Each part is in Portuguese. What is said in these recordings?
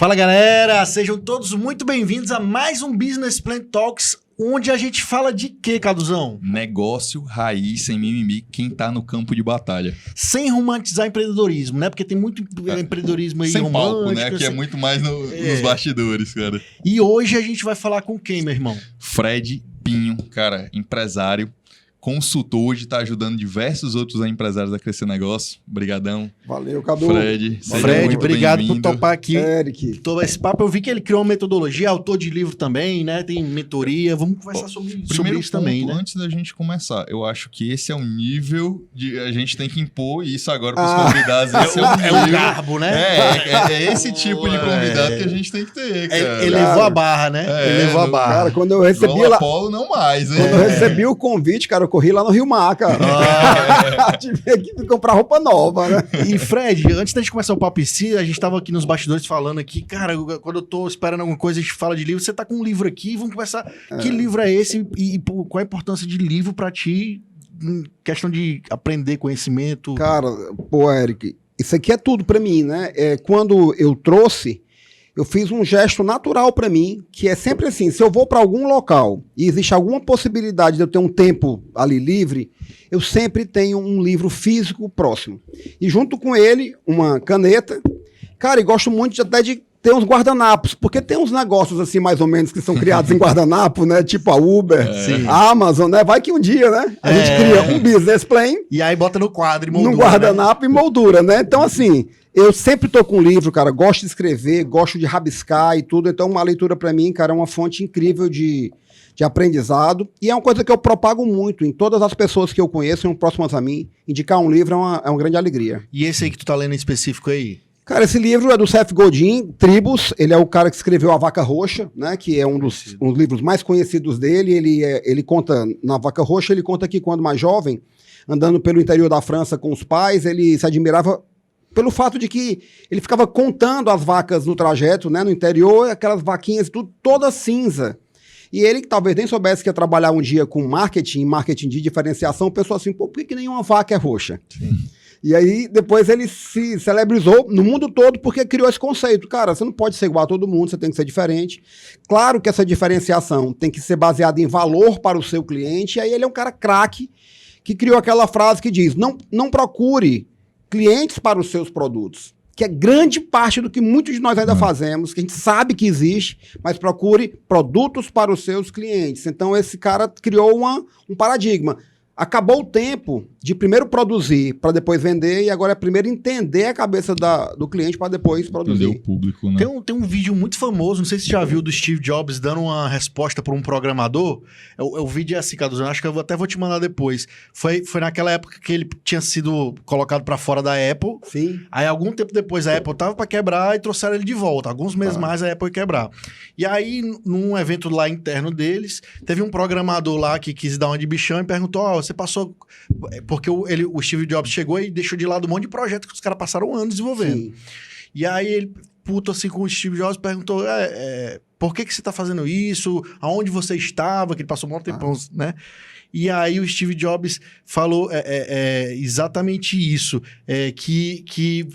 Fala galera, sejam todos muito bem-vindos a mais um Business Plan Talks, onde a gente fala de quê, Caduzão? Negócio, raiz, sem mimimi, quem tá no campo de batalha. Sem romantizar empreendedorismo, né? Porque tem muito empreendedorismo aí sem romântico. Palco, né? Que é muito mais nos bastidores, cara. E hoje a gente vai falar com quem, meu irmão? Fred Pinho, cara, empresário, consultor, hoje tá ajudando diversos outros empresários a crescer negócio. Obrigadão. Valeu, Cadu. Fred, obrigado por topar aqui. Eric. Todo esse papo, eu vi que ele criou uma metodologia, autor de livro também, né? Tem mentoria, vamos conversar sobre isso também, né? Antes da gente começar, eu acho que esse é o nível de... A gente tem que impor isso agora pros convidados. Esse é o garbo, né? É esse tipo de convidado que a gente tem que ter, cara. Elevou a barra, né? Elevou a barra. Cara, quando eu recebi lá... Apolo, não mais, né? Quando eu recebi o convite, cara, eu corri lá no Rio Mar, cara. Tive que comprar roupa nova, né? E Fred, antes da gente começar o papo em si, a gente tava aqui nos bastidores falando aqui, cara, quando eu tô esperando alguma coisa, a gente fala de livro, você tá com um livro aqui, vamos conversar. Que livro é esse e qual a importância de livro pra ti, em questão de aprender conhecimento? Cara, pô, Eric, isso aqui é tudo pra mim, né? Quando eu trouxe, eu fiz um gesto natural para mim, que é sempre assim, se eu vou para algum local e existe alguma possibilidade de eu ter um tempo ali livre, eu sempre tenho um livro físico próximo. E junto com ele, uma caneta. Cara, e gosto muito até de ter uns guardanapos, porque tem uns negócios assim, mais ou menos, que são criados em guardanapo, né? Tipo a Uber, a Amazon, né? Vai que um dia, né? A gente cria um business plan. E aí bota no quadro e moldura. No guardanapo, né? E moldura, né? Então, assim... Eu sempre tô com livro, cara, gosto de escrever, gosto de rabiscar e tudo, então uma leitura para mim, cara, é uma fonte incrível de aprendizado e é uma coisa que eu propago muito em todas as pessoas que eu conheço e próximas a mim, indicar um livro é uma grande alegria. E esse aí que tu tá lendo em específico aí? Cara, esse livro é do Seth Godin, Tribos, ele é o cara que escreveu A Vaca Roxa, né, que é um dos livros mais conhecidos dele, ele conta, na Vaca Roxa, ele conta que quando mais jovem, andando pelo interior da França com os pais, ele se admirava pelo fato de que ele ficava contando as vacas no trajeto, né, no interior, aquelas vaquinhas, tudo toda cinza. E ele, que talvez nem soubesse que ia trabalhar um dia com marketing de diferenciação, pensou assim, pô, por que nenhuma vaca é roxa? Sim. E aí, depois ele se celebrizou no mundo todo porque criou esse conceito. Cara, você não pode ser igual a todo mundo, você tem que ser diferente. Claro que essa diferenciação tem que ser baseada em valor para o seu cliente, e aí ele é um cara craque que criou aquela frase que diz, não procure clientes para os seus produtos, que é grande parte do que muitos de nós ainda fazemos, que a gente sabe que existe, mas procure produtos para os seus clientes. Então esse cara criou um paradigma. Acabou o tempo de primeiro produzir para depois vender e agora é primeiro entender a cabeça do cliente para depois produzir. Entender o público, né? Tem um vídeo muito famoso, não sei se você já viu, do Steve Jobs dando uma resposta para um programador. O vídeo é assim, Caduzão, acho que eu até vou te mandar depois. Foi naquela época que ele tinha sido colocado para fora da Apple. Sim. Aí algum tempo depois a Apple tava para quebrar e trouxeram ele de volta. Alguns meses mais a Apple ia quebrar. E aí, num evento lá interno deles, teve um programador lá que quis dar uma de bichão e perguntou, você passou... Porque o Steve Jobs chegou e deixou de lado um monte de projeto que os caras passaram anos desenvolvendo. Sim. E aí ele, puto assim com o Steve Jobs, perguntou, por que você tá fazendo isso? Aonde você estava? Que ele passou um monte de tempão, né? E aí o Steve Jobs falou exatamente isso, que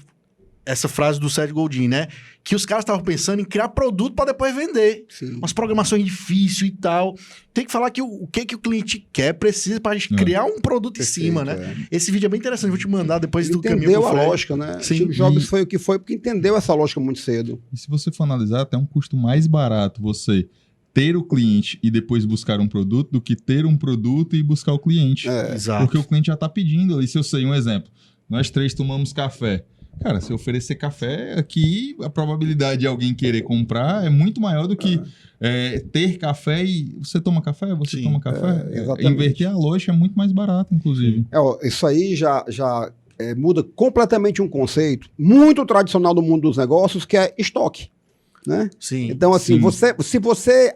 essa frase do Seth Godin, né? Que os caras estavam pensando em criar produto para depois vender. Sim. Umas programações difíceis e tal. Tem que falar que o que o cliente quer, precisa para a gente criar um produto em cima, né? Esse vídeo é bem interessante, vou te mandar depois do caminho. Entendeu a lógica, né? Sim. Steve Jobs foi o que foi porque entendeu essa lógica muito cedo. E se você for analisar, até um custo mais barato você ter o cliente e depois buscar um produto do que ter um produto e buscar o cliente. Exato. Porque o cliente já está pedindo ali. Se eu sei um exemplo, nós três tomamos café. Cara, se eu oferecer café aqui, a probabilidade de alguém querer comprar é muito maior do que ter café e você toma café, você toma café. Inverter a lógica é muito mais barato, inclusive. Isso aí já muda completamente um conceito muito tradicional do mundo dos negócios, que é estoque. Né? Sim. Então, assim, se você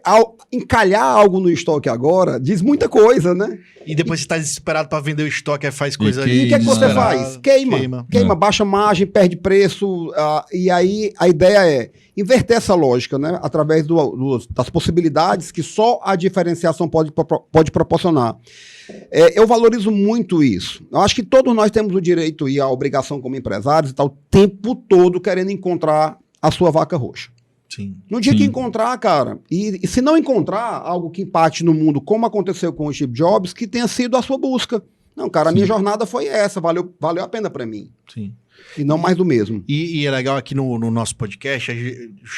encalhar algo no estoque agora, diz muita coisa, né? E depois você está desesperado para vender o estoque, aí faz coisa ali. E o que é que você faz? Queima, baixa margem, perde preço. E aí a ideia é inverter essa lógica, né? Através das possibilidades que só a diferenciação pode proporcionar. Eu valorizo muito isso. Eu acho que todos nós temos o direito e a obrigação como empresários e tal, o tempo todo querendo encontrar a sua vaca roxa. Sim. No dia Sim. que encontrar, cara, e se não encontrar algo que impacte no mundo, como aconteceu com o Steve Jobs, que tenha sido a sua busca. Não, cara, a minha jornada foi essa, valeu a pena pra mim. Sim. E não mais do mesmo. E é legal aqui no nosso podcast,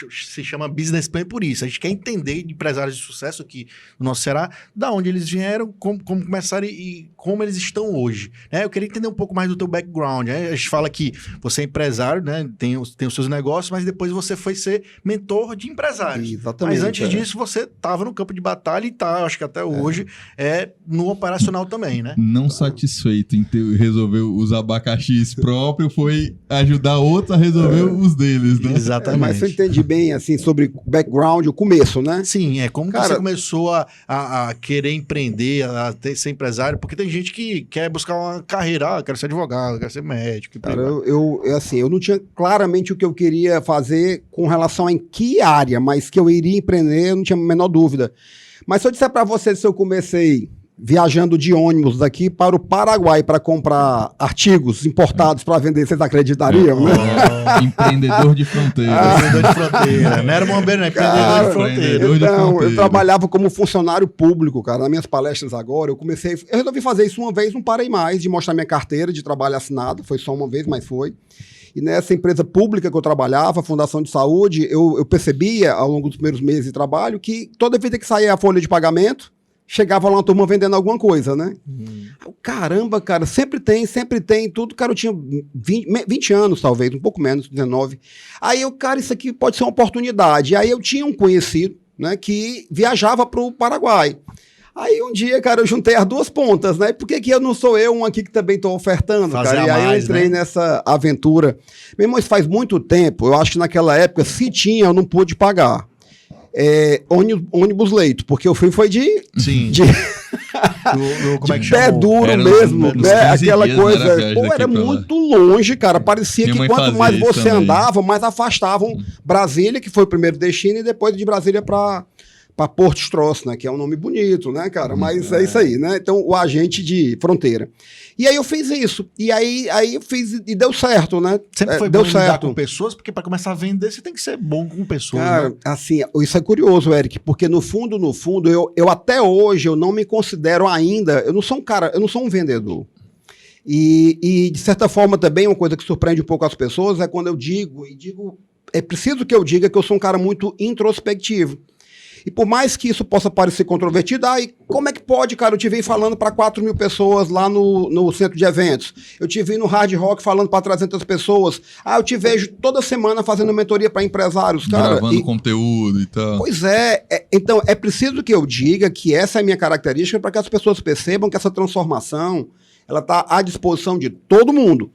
se chama Business Plan por isso. A gente quer entender de empresários de sucesso aqui no nosso Ceará, da onde eles vieram, como começaram e como eles estão hoje. Né? Eu queria entender um pouco mais do teu background. Né? A gente fala que você é empresário, né? tem os seus negócios, mas depois você foi ser mentor de empresários. Exatamente. Mas antes disso, você estava no campo de batalha e tá, acho que até hoje, no operacional também, né? Não satisfeito em resolver os abacaxis próprios, foi ajudar outros a resolver os deles, né? Exatamente. Mas eu entendi bem, assim, sobre o background, o começo, né? Sim, como que Cara, você começou a querer empreender, ser empresário? Porque tem gente que quer buscar uma carreira, quero ser advogado, quero ser médico. Cara, eu não tinha claramente o que eu queria fazer com relação a em que área, mas que eu iria empreender, eu não tinha a menor dúvida. Mas se eu disser para você, se eu comecei viajando de ônibus daqui para o Paraguai para comprar artigos importados para vender, vocês acreditariam, né? Empreendedor de fronteira. Empreendedor de fronteira. Não era bombeiro, não, empreendedor de fronteira. Então, eu trabalhava como funcionário público, cara, nas minhas palestras agora, eu resolvi fazer isso uma vez, não parei mais de mostrar minha carteira de trabalho assinado, foi só uma vez, mas foi. E nessa empresa pública que eu trabalhava, a Fundação de Saúde, eu percebia ao longo dos primeiros meses de trabalho que toda vez que saía a folha de pagamento, chegava lá uma turma vendendo alguma coisa, né? Caramba, cara, sempre tem tudo. Cara, eu tinha 20 anos, talvez, um pouco menos, 19. Aí cara, isso aqui pode ser uma oportunidade. Aí eu tinha um conhecido, né, que viajava para o Paraguai. Aí um dia, cara, eu juntei as duas pontas, né? Por que eu não sou eu um aqui que também estou ofertando, Fazer cara? E aí eu entrei nessa aventura. Meu irmão, isso faz muito tempo. Eu acho que naquela época, se tinha, eu não pude pagar. Ônibus leito, porque eu foi de... Sim. Como é que chama? Pé duro mesmo, né? Aquela coisa. Era muito longe, cara. Parecia que quanto mais você andava, mais afastavam Brasília, que foi o primeiro destino, e depois de Brasília para Porto Stross, né? Que é um nome bonito, né, cara? Mas é isso aí, né? Então, o agente de fronteira. E aí eu fiz isso. E aí eu fiz e deu certo, né? Sempre foi deu bom certo lidar com pessoas, porque para começar a vender, você tem que ser bom com pessoas. Cara, né? assim, isso é curioso, Eric, porque no fundo, eu até hoje, eu não me considero ainda, eu não sou um vendedor. E de certa forma também, uma coisa que surpreende um pouco as pessoas é quando eu digo, é preciso que eu diga que eu sou um cara muito introspectivo. E por mais que isso possa parecer controvertido, como é que pode, cara? Eu te vi falando para 4.000 pessoas lá no centro de eventos. Eu te vi no Hard Rock falando para 300 pessoas. Eu te vejo toda semana fazendo mentoria para empresários, cara. Gravando conteúdo e tal. Pois então é preciso que eu diga que essa é a minha característica para que as pessoas percebam que essa transformação, ela está à disposição de todo mundo.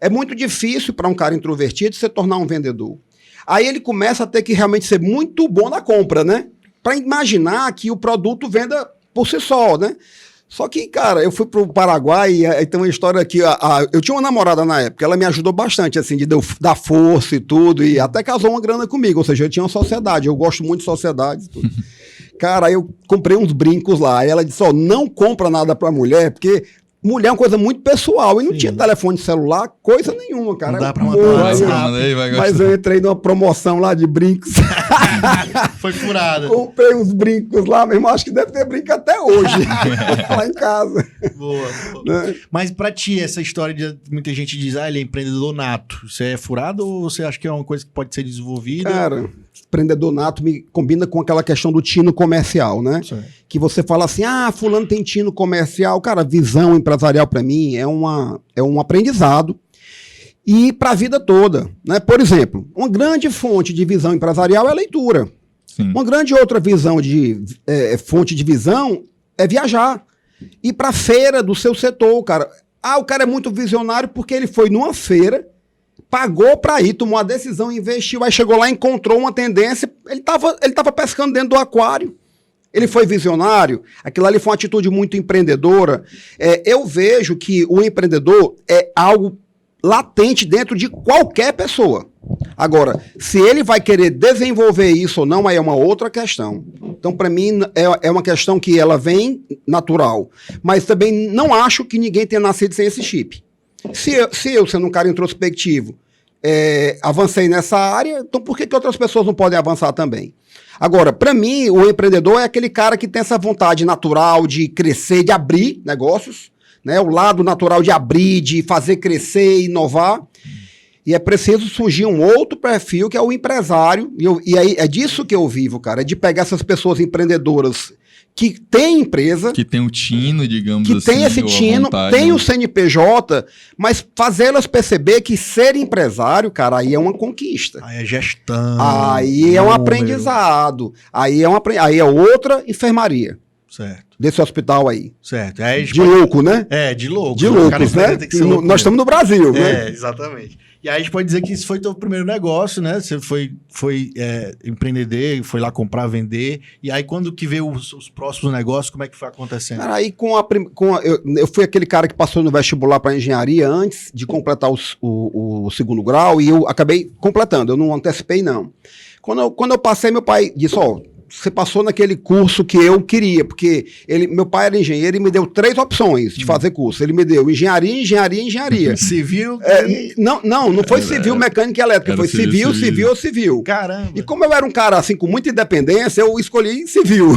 É muito difícil para um cara introvertido se tornar um vendedor. Aí ele começa a ter que realmente ser muito bom na compra, né? Para imaginar que o produto venda por si só, né? Só que, cara, eu fui pro Paraguai e tem uma história que eu tinha uma namorada na época, ela me ajudou bastante, assim, de dar força e tudo, e até casou uma grana comigo, ou seja, eu tinha uma sociedade, eu gosto muito de sociedade e tudo. Cara, aí eu comprei uns brincos lá, e ela disse, não compra nada pra mulher, porque mulher é uma coisa muito pessoal, e não tinha telefone celular, coisa nenhuma, cara. Não dá pra mandar. Mas eu entrei numa promoção lá de brincos. Foi furada. Comprei uns brincos lá, meu irmão, acho que deve ter brinco até hoje, lá em casa. Boa. Né? Mas pra ti, essa história de muita gente diz, ele é empreendedor nato, você é furado ou você acha que é uma coisa que pode ser desenvolvida? Cara, empreendedor nato me combina com aquela questão do tino comercial, né? Sim. Que você fala assim, fulano tem tino comercial. Cara, visão empresarial pra mim é um aprendizado. E para a vida toda, né? Por exemplo, uma grande fonte de visão empresarial é a leitura. Sim. Uma grande outra visão fonte de visão é viajar. Ir para a feira do seu setor, cara. O cara é muito visionário porque ele foi numa feira, pagou para ir, tomou uma decisão, investiu, aí chegou lá, encontrou uma tendência, ele tava pescando dentro do aquário. Ele foi visionário, aquilo ali foi uma atitude muito empreendedora. Eu vejo que o empreendedor é algo latente dentro de qualquer pessoa. Agora, se ele vai querer desenvolver isso ou não, aí é uma outra questão. Então, para mim, é uma questão que ela vem natural. Mas também não acho que ninguém tenha nascido sem esse chip. Se eu sendo um cara introspectivo, avancei nessa área, então por que outras pessoas não podem avançar também? Agora, para mim, o empreendedor é aquele cara que tem essa vontade natural de crescer, de abrir negócios, né? O lado natural de abrir, de fazer crescer, inovar. E é preciso surgir um outro perfil, que é o empresário. E aí é disso que eu vivo, cara. É de pegar essas pessoas empreendedoras que têm empresa. Que tem o tino, digamos que assim. Que tem esse tino, tem o CNPJ, mas fazê-las perceber que ser empresário, cara, aí é uma conquista. Aí é gestão. Aí é um aprendizado. Aí é outra enfermaria. Certo. Desse hospital aí. Certo. Aí de louco, né? De louco. De loucos, né? Nós estamos no Brasil, né? Exatamente. E aí a gente pode dizer que isso foi teu primeiro negócio, né? Você foi empreender, foi lá comprar, vender. E aí quando que veio os próximos negócios, como é que foi acontecendo? Cara, aí eu fui aquele cara que passou no vestibular para engenharia antes de completar o segundo grau e eu acabei completando, eu não antecipei não. Quando eu passei, meu pai disse, você passou naquele curso que eu queria, porque meu pai era engenheiro e me deu 3 opções de fazer curso. Ele me deu engenharia. Civil? Não foi civil, mecânica e elétrica, foi civil ou civil. Caramba! E como eu era um cara assim com muita independência, eu escolhi civil.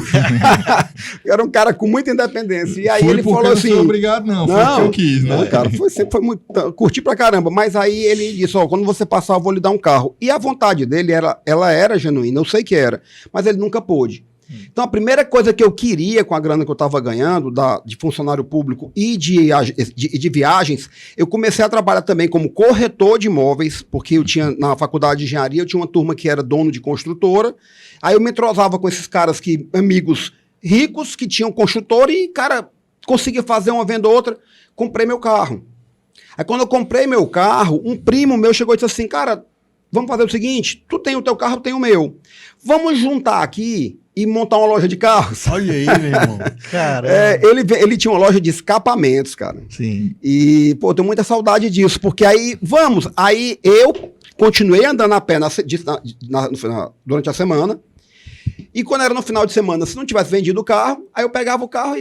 Eu era um cara com muita independência. E aí ele falou assim... Não foi obrigado, não, foi o que eu quis, né? Não, cara, sempre foi muito... Curti pra caramba, mas aí ele disse, quando você passar eu vou lhe dar um carro. E a vontade dele, ela era genuína, eu sei que era, mas ele nunca pôde. Então a primeira coisa que eu queria com a grana que eu estava ganhando de funcionário público e de viagens, eu comecei a trabalhar também como corretor de imóveis, porque eu tinha na faculdade de engenharia, eu tinha uma turma que era dono de construtora, aí eu me entrosava com esses caras amigos ricos que tinham construtora e, cara, conseguia fazer uma venda ou outra, comprei meu carro. Aí quando eu comprei meu carro, um primo meu chegou e disse assim, cara, vamos fazer o seguinte, tu tem o teu carro, eu tenho o meu. Vamos juntar aqui e montar uma loja de carros. Olha aí, meu irmão. Caramba. Ele tinha uma loja de escapamentos, cara. Sim. E, pô, eu tenho muita saudade disso, porque aí eu continuei andando a pé durante a semana. E quando era no final de semana, se não tivesse vendido o carro, aí eu pegava o carro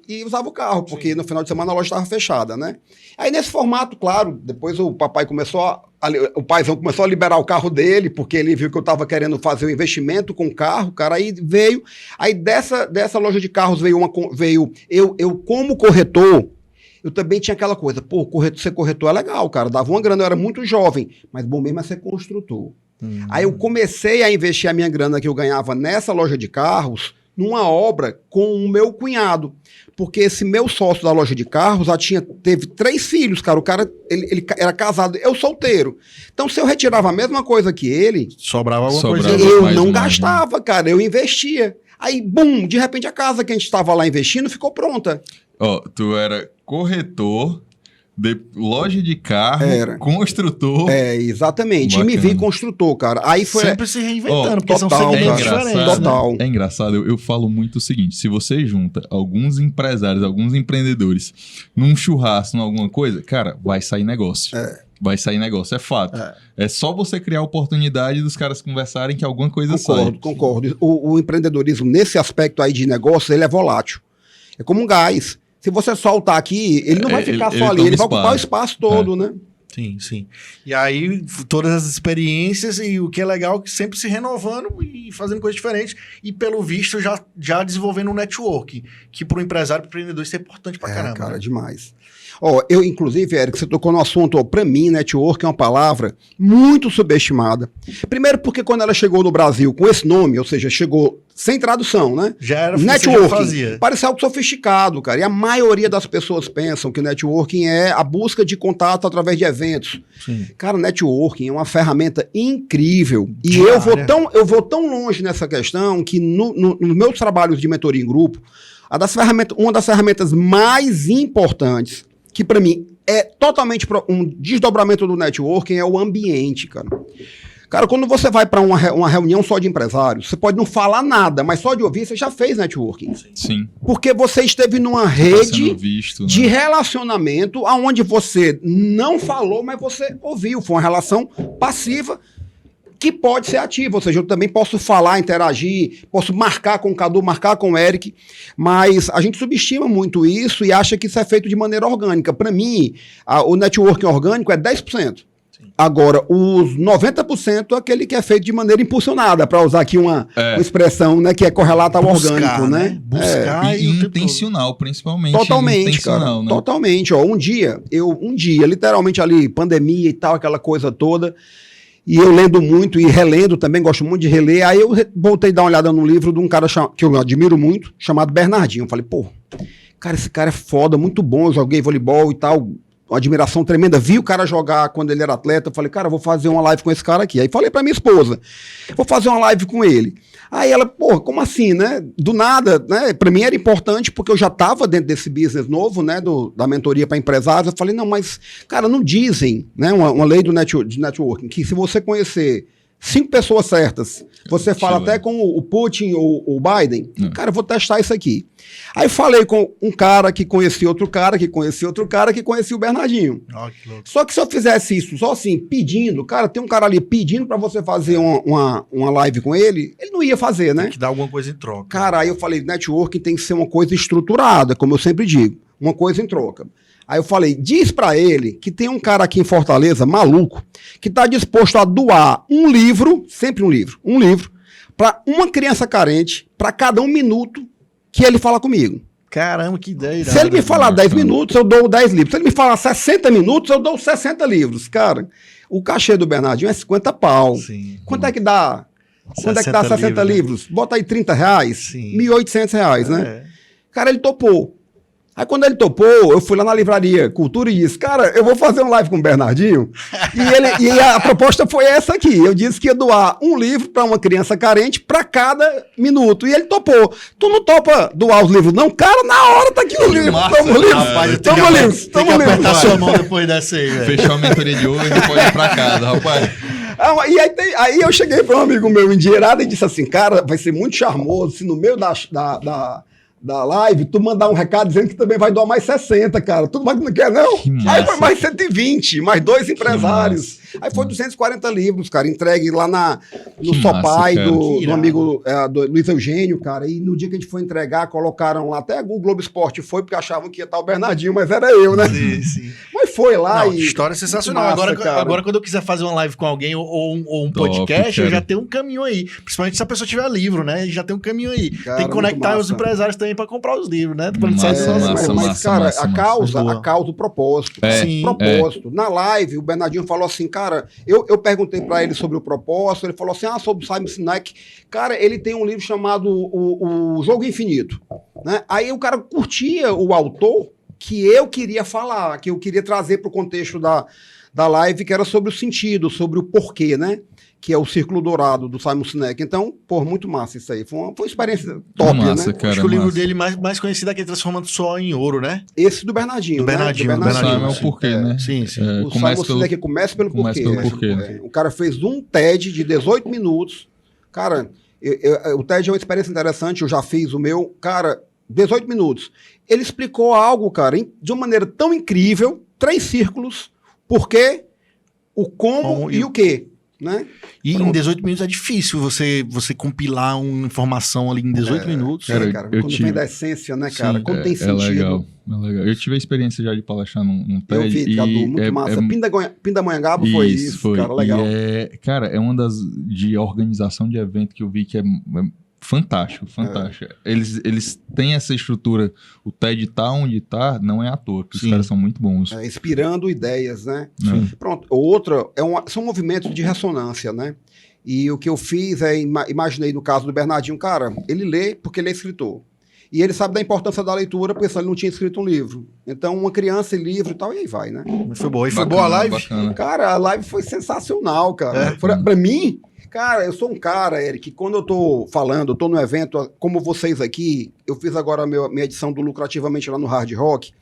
e usava o carro, porque no final de semana a loja estava fechada, né? Aí nesse formato, claro, depois o paizão começou a liberar o carro dele, porque ele viu que eu estava querendo fazer um investimento com o carro, cara, aí dessa loja de carros veio eu como corretor, eu também tinha aquela coisa, pô, ser corretor é legal, cara, dava uma grana, eu era muito jovem, mas bom mesmo é ser construtor. Aí eu comecei a investir a minha grana que eu ganhava nessa loja de carros numa obra com o meu cunhado. Porque esse meu sócio da loja de carros teve 3 filhos, cara. O cara ele era casado, eu solteiro. Então, se eu retirava a mesma coisa que ele... Sobrava alguma coisa. Eu não gastava, cara. Eu investia. Aí, bum, de repente a casa que a gente estava lá investindo ficou pronta. Tu era corretor... loja de carro, construtor. Exatamente. Bacana. E me vi construtor, cara. Aí foi... Sempre se reinventando, porque são segmentos diferentes. Total. É engraçado, eu falo muito o seguinte, se você junta alguns empresários, alguns empreendedores num churrasco, em alguma coisa, cara, vai sair negócio. Vai sair negócio, é fato. É só você criar a oportunidade dos caras conversarem que alguma coisa sai. Concordo. O empreendedorismo, nesse aspecto aí de negócio, ele é volátil. É como um gás. Se você soltar aqui, ele não vai ficar só ali, ele vai ocupar o espaço todo, né? Sim. E aí, todas as experiências, e o que é legal é que sempre se renovando e fazendo coisas diferentes. E, pelo visto, já desenvolvendo um network, que para o empresário, para o empreendedor, isso é importante pra caramba. Cara, demais. Inclusive, Eric, você tocou no assunto, para mim, network é uma palavra muito subestimada. Primeiro porque quando ela chegou no Brasil com esse nome, ou seja, chegou sem tradução, né? Já era networking. Parece algo sofisticado, cara. E a maioria das pessoas pensam que networking é a busca de contato através de eventos. Sim. Cara, networking é uma ferramenta incrível. E eu vou tão longe nessa questão que nos meus trabalhos de mentoria em grupo, uma das ferramentas mais importantes, que para mim é totalmente um desdobramento do networking, é o ambiente, cara. Cara, quando você vai para uma reunião só de empresários, você pode não falar nada, mas só de ouvir você já fez networking. Sim. Porque você esteve numa rede de né? relacionamento onde você não falou, mas você ouviu. Foi uma relação passiva que pode ser ativa, ou seja, eu também posso falar, interagir, posso marcar com o Cadu, marcar com o Eric, mas a gente subestima muito isso e acha que isso é feito de maneira orgânica. Para mim, o networking orgânico é 10%. Agora, os 90% é aquele que é feito de maneira impulsionada, para usar aqui uma expressão, né, que é correlata ao orgânico, né? Buscar E intencional, principalmente. Totalmente, intencional, cara. né? Totalmente. Ó, um dia, literalmente ali, pandemia e tal, aquela coisa toda, e eu lendo muito e relendo também, gosto muito de reler, aí eu voltei a dar uma olhada no livro de um cara que eu admiro muito, chamado Bernardinho. Eu falei, pô, cara, esse cara é foda, muito bom, eu joguei voleibol e tal, uma admiração tremenda, vi o cara jogar quando ele era atleta, eu falei, cara, eu vou fazer uma live com esse cara aqui. Aí falei pra minha esposa, vou fazer uma live com ele. Aí ela, pô, como assim, né? Do nada, né? Pra mim era importante porque eu já tava dentro desse business novo, né? Da mentoria para empresários. Eu falei, não, mas, cara, não dizem, né? Uma lei de networking, que se você conhecer 5 pessoas certas, você fala até com o Putin ou o Biden, cara, eu vou testar isso aqui. Aí falei com um cara que conhecia outro cara, que conhecia outro cara, que conhecia o Bernardinho. Que louco. Só que se eu fizesse isso só assim, pedindo, cara, tem um cara ali pedindo pra você fazer uma live com ele, ele não ia fazer, né? Tem que dar alguma coisa em troca. Cara, aí eu falei, networking tem que ser uma coisa estruturada, como eu sempre digo, uma coisa em troca. Aí eu falei, diz pra ele que tem um cara aqui em Fortaleza, maluco, que tá disposto a doar um livro, sempre um livro, pra uma criança carente, pra cada 1 minuto que ele fala comigo. Caramba, que ideia. Se ele me falar 10 minutos, eu dou 10 livros. Se ele me falar 60 minutos, eu dou 60 livros. Cara, o cachê do Bernardinho é 50 pau. Sim. Quanto é que dá? Quanto é que dá 60 livros? Bota aí 30 reais, Sim. R$1.800, né? Cara, ele topou. Aí quando ele topou, eu fui lá na livraria Cultura e disse, cara, eu vou fazer uma live com o Bernardinho. E a proposta foi essa aqui. Eu disse que ia doar um livro para uma criança carente para cada minuto. E ele topou. Tu não topa doar os livros, não? Cara, na hora tá aqui o livro. Toma o livro. Rapaz, Toma o livro. Toma o livro. Apertar sua mão depois dessa aí, velho. Fechou a mentoria de hoje e pode ir pra casa, rapaz. E aí eu cheguei para um amigo meu endinheirado e disse assim, cara, vai ser muito charmoso se no meio da live, tu mandar um recado dizendo que também vai doar mais 60, cara. Tu não quer, não? Aí foi mais 120, mais 2 empresários. Aí foi 240 livros, cara, entregue lá no Sopai do amigo do Luiz Eugênio, cara. E no dia que a gente foi entregar, colocaram lá, até o Globo Esporte foi, porque achavam que ia estar o Bernardinho, mas era eu, né? Sim, sim. Mas foi lá Não, e... história sensacional. Massa, agora, quando eu quiser fazer uma live com alguém ou um podcast, eu já tenho um caminho aí. Principalmente se a pessoa tiver livro, né? Já tem um caminho aí. Cara, tem que conectar os empresários também para comprar os livros, né? Mas, cara, a causa, o propósito. Sim. Propósito. Na live, o Bernardinho falou assim, cara, eu perguntei pra ele sobre o propósito, ele falou assim, sobre o Simon Sinek. Cara, ele tem um livro chamado o Jogo Infinito. Né? Aí o cara curtia o autor que eu queria falar, que eu queria trazer pro contexto da live, que era sobre o sentido, sobre o porquê, né? Que é o Círculo Dourado do Simon Sinek. Então, pô, muito massa isso aí. Foi uma experiência top, massa, né? cara, acho que o livro dele mais conhecido é aquele Transformando Sol em Ouro, né? Esse do Bernardinho. Do Bernardinho. O Simon é o porquê, né? Sim, sim. O Simon Sinek começa pelo porquê. Né? O cara fez um TED de 18 minutos. Cara, o TED é uma experiência interessante, eu já fiz o meu. Cara, 18 minutos. Ele explicou algo, cara, de uma maneira tão incrível, 3 círculos, por quê, o como e o quê. Né? E em 18 minutos é difícil você compilar uma informação ali em 18 minutos. Cara, quando vem da essência, né, cara? Sim, quando tem sentido. É legal. Eu tive a experiência já de palestrar num TED. Eu vi, Cadu, muito massa. Pindamonhangaba foi isso, cara, legal. Cara, é uma das de organização de evento que eu vi que é fantástico. Eles têm essa estrutura. O TED tá onde tá, não é à toa, porque os caras são muito bons. Inspirando ideias, né? Pronto. Outra, são movimentos de ressonância, né? E o que eu fiz imaginei no caso do Bernardinho, cara, ele lê porque ele é escritor. E ele sabe da importância da leitura, porque senão ele não tinha escrito um livro. Então, uma criança e livro e tal, e aí vai, né? Foi boa. E foi boa a live? Bacana. Cara, a live foi sensacional, cara. Pra mim... Cara, eu sou um cara, Eric, que quando eu tô falando, eu tô no evento, como vocês aqui, eu fiz agora a minha edição do Lucrativamente lá no Hard Rock.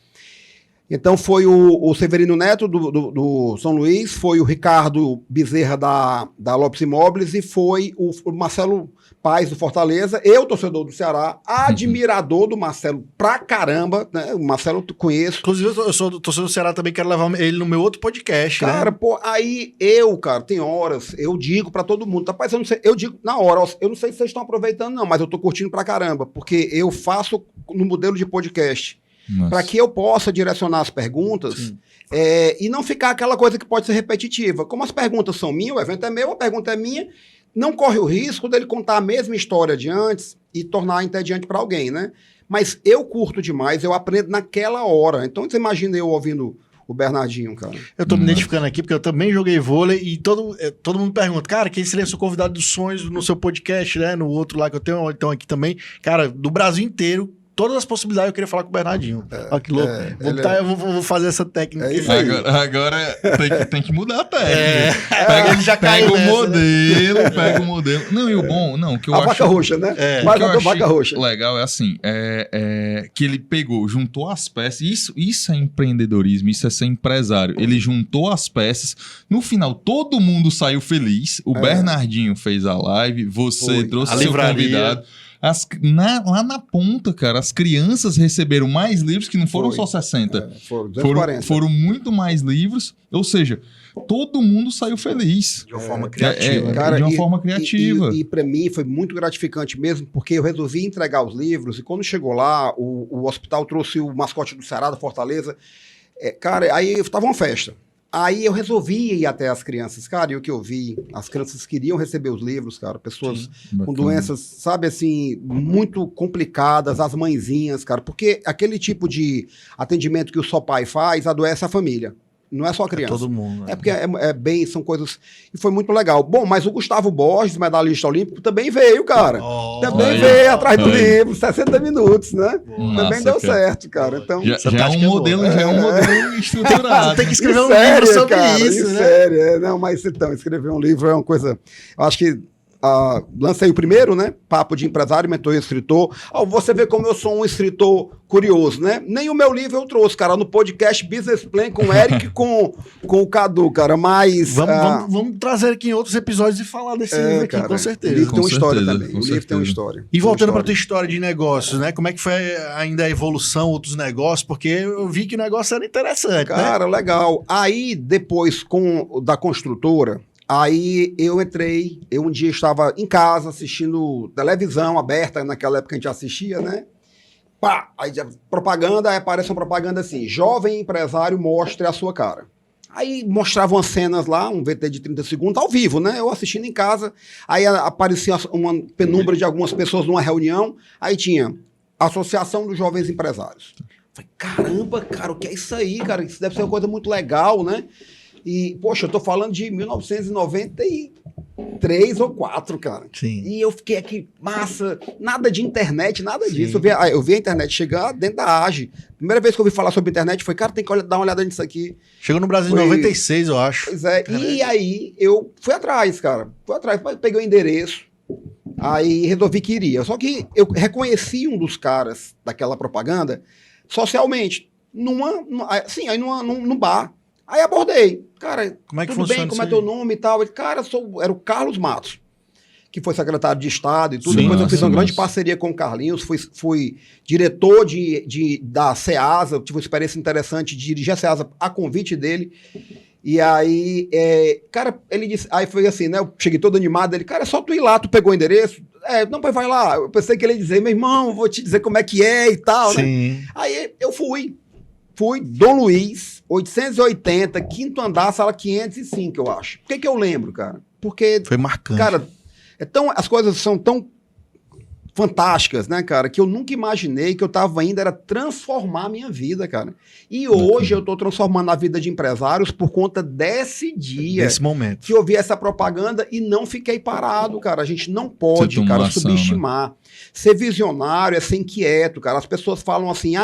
Então foi o Severino Neto do São Luís, foi o Ricardo Bezerra da Lopes Imóveis e foi o Marcelo Paes do Fortaleza, eu, torcedor do Ceará, admirador do Marcelo pra caramba, né? O Marcelo eu conheço. Inclusive, eu sou torcedor do Ceará também, quero levar ele no meu outro podcast, cara, né? Pô, aí cara, tem horas, eu digo pra todo mundo, rapaz, eu não sei, eu digo na hora, eu não sei se vocês estão aproveitando não, mas eu tô curtindo pra caramba, porque eu faço no modelo de podcast. para que eu possa direcionar as perguntas e não ficar aquela coisa que pode ser repetitiva. Como as perguntas são minhas, o evento é meu, a pergunta é minha, não corre o risco dele contar a mesma história de antes e tornar entediante para alguém, né? Mas eu curto demais, eu aprendo naquela hora. Então, você imagina eu ouvindo o Bernardinho, cara. Eu tô me identificando aqui porque eu também joguei vôlei e todo mundo pergunta, cara, quem seria seu convidado dos sonhos no seu podcast, né? No outro lá que eu tenho, ou então aqui também. Cara, do Brasil inteiro, todas as possibilidades eu queria falar com o Bernardinho. Olha que louco. Eu vou fazer essa técnica. Agora tem que mudar a técnica. Ele já pega caiu o nessa, modelo, né? Pega o modelo. Não, e o bom, não, que eu a acho... vaca roxa, né? Mas a vaca roxa. Legal é assim, que ele pegou, juntou as peças, isso é empreendedorismo, isso é ser empresário. Ele juntou as peças, no final todo mundo saiu feliz, o Bernardinho fez a live, você trouxe seu convidado. Lá na ponta, cara, as crianças receberam mais livros, que não foram só 60. Foram 240. Foram muito mais livros. Ou seja, todo mundo saiu feliz. De uma forma criativa. Cara, de uma forma criativa. E para mim foi muito gratificante mesmo, porque eu resolvi entregar os livros, e quando chegou lá, o hospital trouxe o mascote do Ceará, da Fortaleza. Cara, aí estava uma festa. Aí eu resolvi ir até as crianças, cara, e o que eu vi, as crianças queriam receber os livros, cara, pessoas com doenças, sabe, assim, muito complicadas, as mãezinhas, cara, porque aquele tipo de atendimento que o Só Pai faz, adoece a família. Não é só a criança. Todo mundo. Né? Porque são coisas... E foi muito legal. Bom, mas o Gustavo Borges, medalhista olímpico, também veio, cara. Também veio atrás do livro, 60 minutos, né? Também deu certo, cara. Então, já é um modelo estruturado. Tem que escrever um livro sobre isso, né? Sério, não, mas então, escrever um livro é uma coisa... Eu acho que lancei o primeiro, né? Papo de empresário, mentor e escritor. Você vê como eu sou um escritor curioso, né? Nem o meu livro eu trouxe, cara, no podcast Business Plan com o Eric com o Cadu, cara, mas... Vamos trazer aqui em outros episódios e falar desse livro aqui, cara, com certeza. O livro tem uma história também. O livro tem uma história. E voltando para tua história de negócios, né? Como é que foi ainda a evolução, outros negócios? Porque eu vi que o negócio era interessante, cara, né? Legal. Aí, depois, da construtora, aí eu entrei, um dia estava em casa assistindo televisão aberta, naquela época a gente assistia, né? Pá! Aí propaganda, aí aparece uma propaganda assim, jovem empresário mostre a sua cara. Aí mostravam as cenas lá, um VT de 30 segundos, ao vivo, né? Eu assistindo em casa, aí aparecia uma penumbra de algumas pessoas numa reunião, aí tinha Associação dos Jovens Empresários. Falei, caramba, cara, o que é isso aí, cara? Isso deve ser uma coisa muito legal, né? E, poxa, eu tô falando de 1993 ou 4, cara. Sim. E eu fiquei aqui, massa, nada de internet, nada disso. Eu vi a internet chegar dentro da AGE. Primeira vez que eu ouvi falar sobre internet foi, cara, tem que dar uma olhada nisso aqui. Chegou no Brasil em 96, eu acho. Pois é, e aí eu fui atrás, cara. Peguei o endereço, aí resolvi que iria. Só que eu reconheci um dos caras daquela propaganda socialmente, num bar. Aí abordei. Cara, como é que tudo bem, como é teu nome e tal? Ele, cara, era o Carlos Matos, que foi secretário de Estado e tudo. Depois eu fiz uma grande parceria com o Carlinhos, fui diretor da SEASA, tive uma experiência interessante de dirigir a SEASA a convite dele. E aí, cara, ele disse, aí foi assim, né? Eu cheguei todo animado, ele, cara, é só tu ir lá, tu pegou o endereço? Não, pois vai lá. Eu pensei que ele ia dizer, meu irmão, vou te dizer como é que é e tal, né? Aí eu fui, Dom Luiz, 880, quinto andar, sala 505, eu acho. Por que eu lembro, cara? Porque... Foi marcante. Cara, as coisas são tão fantásticas, né, cara, que eu nunca imaginei que eu tava indo era transformar a minha vida, cara. E hoje eu tô transformando a vida de empresários por conta desse dia. Desse momento. Que eu vi essa propaganda e não fiquei parado, cara. A gente não pode, cara, subestimar. Né? Ser visionário é ser inquieto, cara. As pessoas falam assim,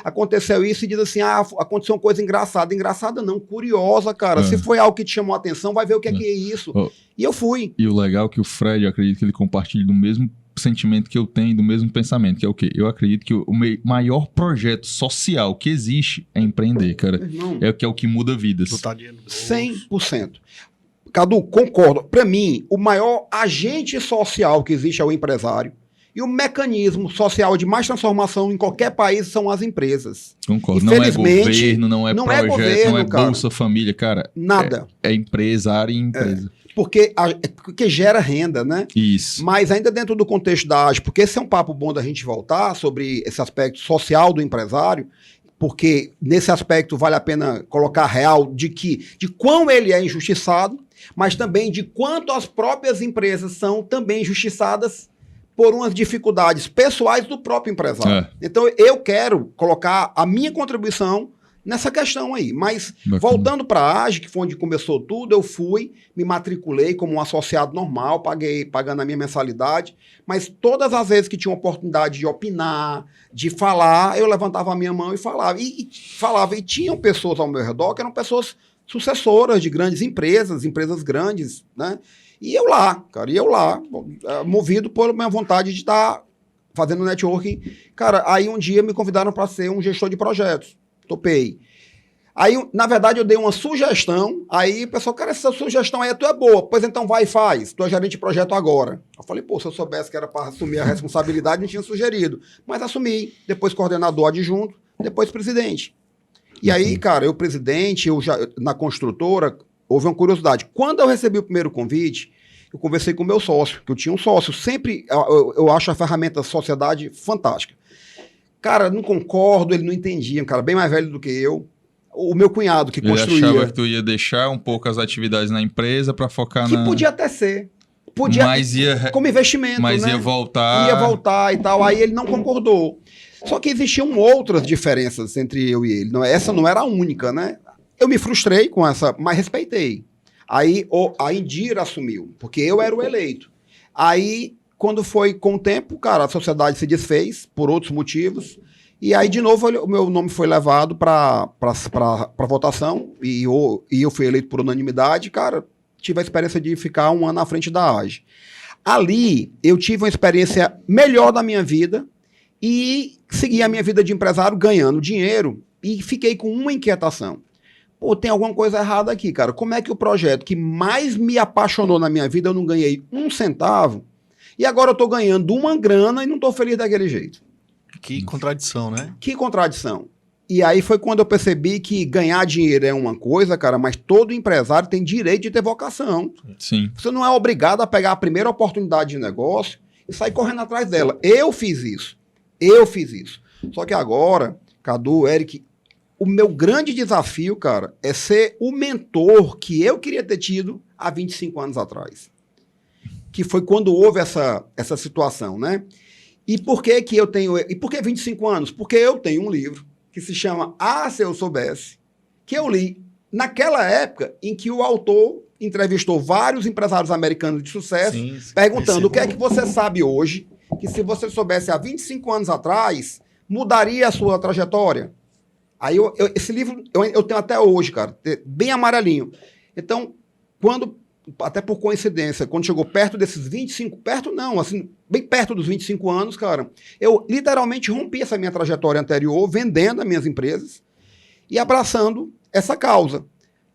aconteceu isso e dizem assim, aconteceu uma coisa engraçada. Engraçada não, curiosa, cara. Se foi algo que te chamou a atenção, vai ver o que é isso. E eu fui. E o legal é que o Fred, eu acredito que ele compartilha do mesmo sentimento que eu tenho, do mesmo pensamento, que é o quê? Eu acredito que o maior projeto social que existe é empreender, cara. Que é o que muda vidas. 100%. Cadu, concordo. Para mim, o maior agente social que existe é o empresário. E o mecanismo social de mais transformação em qualquer país são as empresas. Concordo. Não é governo, não é projeto, não é Bolsa Família, cara. Nada. É empresário e empresa. porque gera renda, né? Isso. Mas ainda dentro do contexto da AGE, porque esse é um papo bom da gente voltar sobre esse aspecto social do empresário, porque nesse aspecto vale a pena colocar real de quão ele é injustiçado, mas também de quanto as próprias empresas são também injustiçadas por umas dificuldades pessoais do próprio empresário. Então eu quero colocar a minha contribuição nessa questão aí. Mas voltando para a AGE, que foi onde começou tudo, eu fui, me matriculei como um associado normal, pagando a minha mensalidade, mas todas as vezes que tinha uma oportunidade de opinar, de falar, eu levantava a minha mão e falava. E tinham pessoas ao meu redor que eram pessoas sucessoras de grandes empresas grandes, né? E eu lá, movido por minha vontade de estar fazendo networking. Cara, aí um dia me convidaram para ser um gestor de projetos. Topei. Aí, na verdade, eu dei uma sugestão, aí o pessoal, cara, essa sugestão aí tu é boa, pois então vai e faz, tu é gerente de projeto agora. Eu falei, pô, se eu soubesse que era para assumir a responsabilidade, não tinha sugerido. Mas assumi, depois coordenador adjunto, depois presidente. E aí, cara, eu presidente, na construtora, houve uma curiosidade. Quando eu recebi o primeiro convite, eu conversei com o meu sócio, que eu tinha um sócio, sempre eu acho a ferramenta sociedade fantástica. Cara, não concordo, ele não entendia, um cara bem mais velho do que eu. O meu cunhado que construía. Ele achava que tu ia deixar um pouco as atividades na empresa para focar que podia até ser. Podia, mas ia, como investimento, mas né? ia voltar. Ia voltar e tal. Aí ele não concordou. Só que existiam outras diferenças entre eu e ele. Essa não era a única, né? Eu me frustrei com essa, mas respeitei. Aí a Indira assumiu, porque eu era o eleito. Aí, quando foi com o tempo, cara, a sociedade se desfez por outros motivos. E aí, de novo, o meu nome foi levado para votação e eu fui eleito por unanimidade. Cara, tive a experiência de ficar um ano à frente da AGE. Ali, eu tive uma experiência melhor da minha vida e segui a minha vida de empresário ganhando dinheiro e fiquei com uma inquietação. Pô, tem alguma coisa errada aqui, cara. Como é que o projeto que mais me apaixonou na minha vida, eu não ganhei um centavo e agora eu tô ganhando uma grana e não tô feliz daquele jeito? Que contradição, né? Que contradição. E aí foi quando eu percebi que ganhar dinheiro é uma coisa, cara, mas todo empresário tem direito de ter vocação. Sim. Você não é obrigado a pegar a primeira oportunidade de negócio e sair correndo atrás dela. Eu fiz isso. Só que agora, Cadu, Eric, o meu grande desafio, cara, é ser o mentor que eu queria ter tido há 25 anos atrás. Que foi quando houve essa situação, né? E por que eu tenho... E por que 25 anos? Porque eu tenho um livro que se chama Ah, Se Eu Soubesse, que eu li naquela época em que o autor entrevistou vários empresários americanos de sucesso, perguntando o que é que você sabe hoje, que se você soubesse há 25 anos atrás, mudaria a sua trajetória. Aí esse livro eu tenho até hoje, cara, bem amarelinho. Então, até por coincidência, quando chegou perto desses 25, perto não, assim, bem perto dos 25 anos, cara, eu literalmente rompi essa minha trajetória anterior, vendendo as minhas empresas e abraçando essa causa.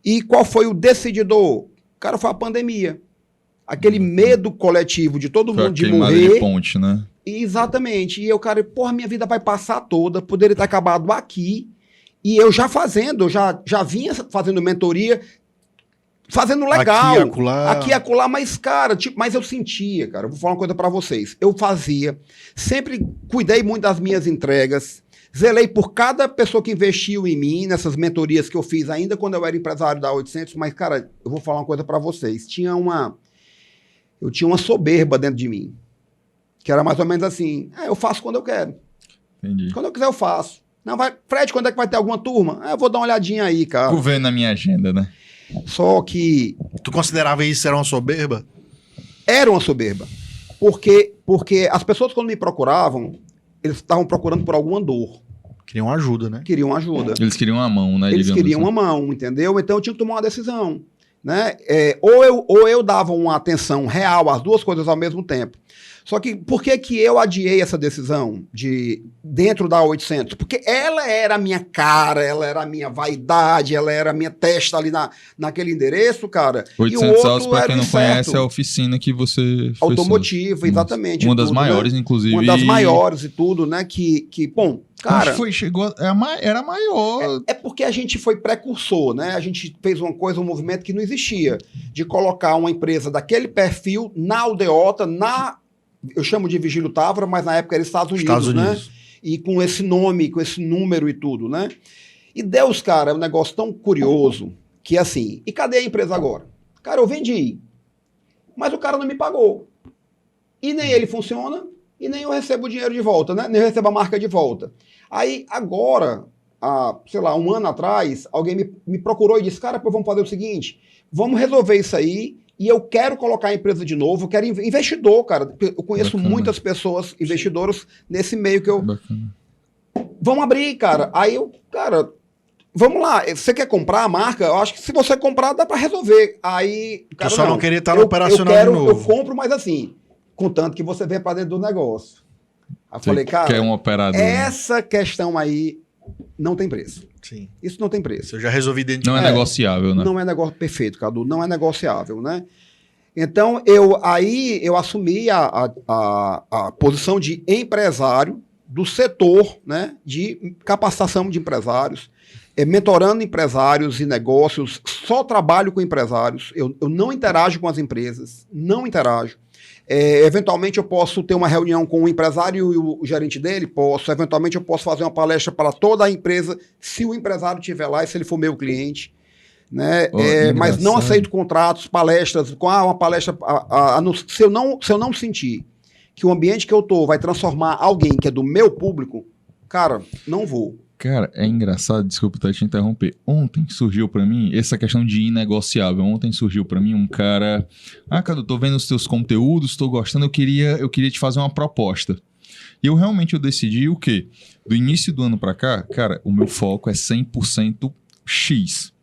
E qual foi o decididor? Cara, foi a pandemia. Aquele medo coletivo de todo mundo de morrer. De ponte, né? Exatamente. E eu, cara, porra, minha vida vai passar toda, poderia ter acabado aqui. E eu já vinha fazendo mentoria, fazendo legal. Aqui e acolá, mas, cara, mas eu sentia, cara, eu vou falar uma coisa pra vocês. Eu fazia, sempre cuidei muito das minhas entregas, zelei por cada pessoa que investiu em mim, nessas mentorias que eu fiz ainda quando eu era empresário da 800, mas, cara, eu vou falar uma coisa pra vocês. Eu tinha uma soberba dentro de mim, que era mais ou menos assim, eu faço quando eu quero. Entendi. Quando eu quiser eu faço. Não, Fred, quando é que vai ter alguma turma? Eu vou dar uma olhadinha aí, cara. Vou ver na minha agenda, né? Só que... Tu considerava isso era uma soberba? Era uma soberba. Porque as pessoas quando me procuravam, eles estavam procurando por alguma dor. Queriam ajuda, né? Queriam ajuda. Eles queriam uma mão, né? Eles queriam uma mão, entendeu? Então eu tinha que tomar uma decisão. Né? Ou eu dava uma atenção real às duas coisas ao mesmo tempo. Só que por que eu adiei essa decisão de dentro da 800? Porque ela era a minha cara, ela era a minha vaidade, ela era a minha testa ali naquele endereço, cara. 800 Autos, para quem não conhece, é a oficina que você fez. Automotiva, exatamente. Uma das maiores, né? Inclusive. Uma das maiores e tudo, né? Bom, cara... Era maior. É porque a gente foi precursor, né? A gente fez uma coisa, um movimento que não existia, de colocar uma empresa daquele perfil na aldeota, eu chamo de Vigílio Távora, mas na época era Estados Unidos, né? E com esse nome, com esse número e tudo, né? E Deus, cara, é um negócio tão curioso que assim, e cadê a empresa agora? Cara, eu vendi, mas o cara não me pagou. E nem ele funciona, e nem eu recebo o dinheiro de volta, né? Nem eu recebo a marca de volta. Aí, agora, sei lá, um ano atrás, alguém me procurou e disse, cara, pô, vamos fazer o seguinte, vamos resolver isso aí, e eu quero colocar a empresa de novo, eu quero investidor, cara. Eu conheço muitas pessoas, investidores, nesse meio que eu... Bacana. Vamos abrir, cara. Aí cara, vamos lá. Você quer comprar a marca? Eu acho que se você comprar, dá pra resolver. Aí, cara, eu só não queria estar no operacional de novo. Eu compro, mas assim, contanto que você venha pra dentro do negócio. Aí eu falei, cara, quer um operador, essa questão aí não tem preço. Sim. Isso não tem preço. Eu já resolvi dentro de Não é negociável, né? Não é negócio perfeito, Cadu. Não é negociável, né? Então, eu assumi a posição de empresário do setor, né, de capacitação de empresários, mentorando empresários e negócios, só trabalho com empresários, eu não interajo com as empresas, não interajo. Eventualmente eu posso ter uma reunião com o empresário e o gerente dele, eventualmente eu posso fazer uma palestra para toda a empresa, se o empresário estiver lá e se ele for meu cliente, né? Mas não aceito contratos, palestras, com uma palestra, se eu não sentir que o ambiente que eu tô vai transformar alguém que é do meu público, cara, não vou. Cara, é engraçado, desculpa até te interromper. Ontem surgiu pra mim essa questão de inegociável. Ontem surgiu pra mim um cara... Cadu, tô vendo os teus conteúdos, tô gostando, eu queria te fazer uma proposta. E eu decidi o quê? Do início do ano pra cá, cara, o meu foco é 100% X.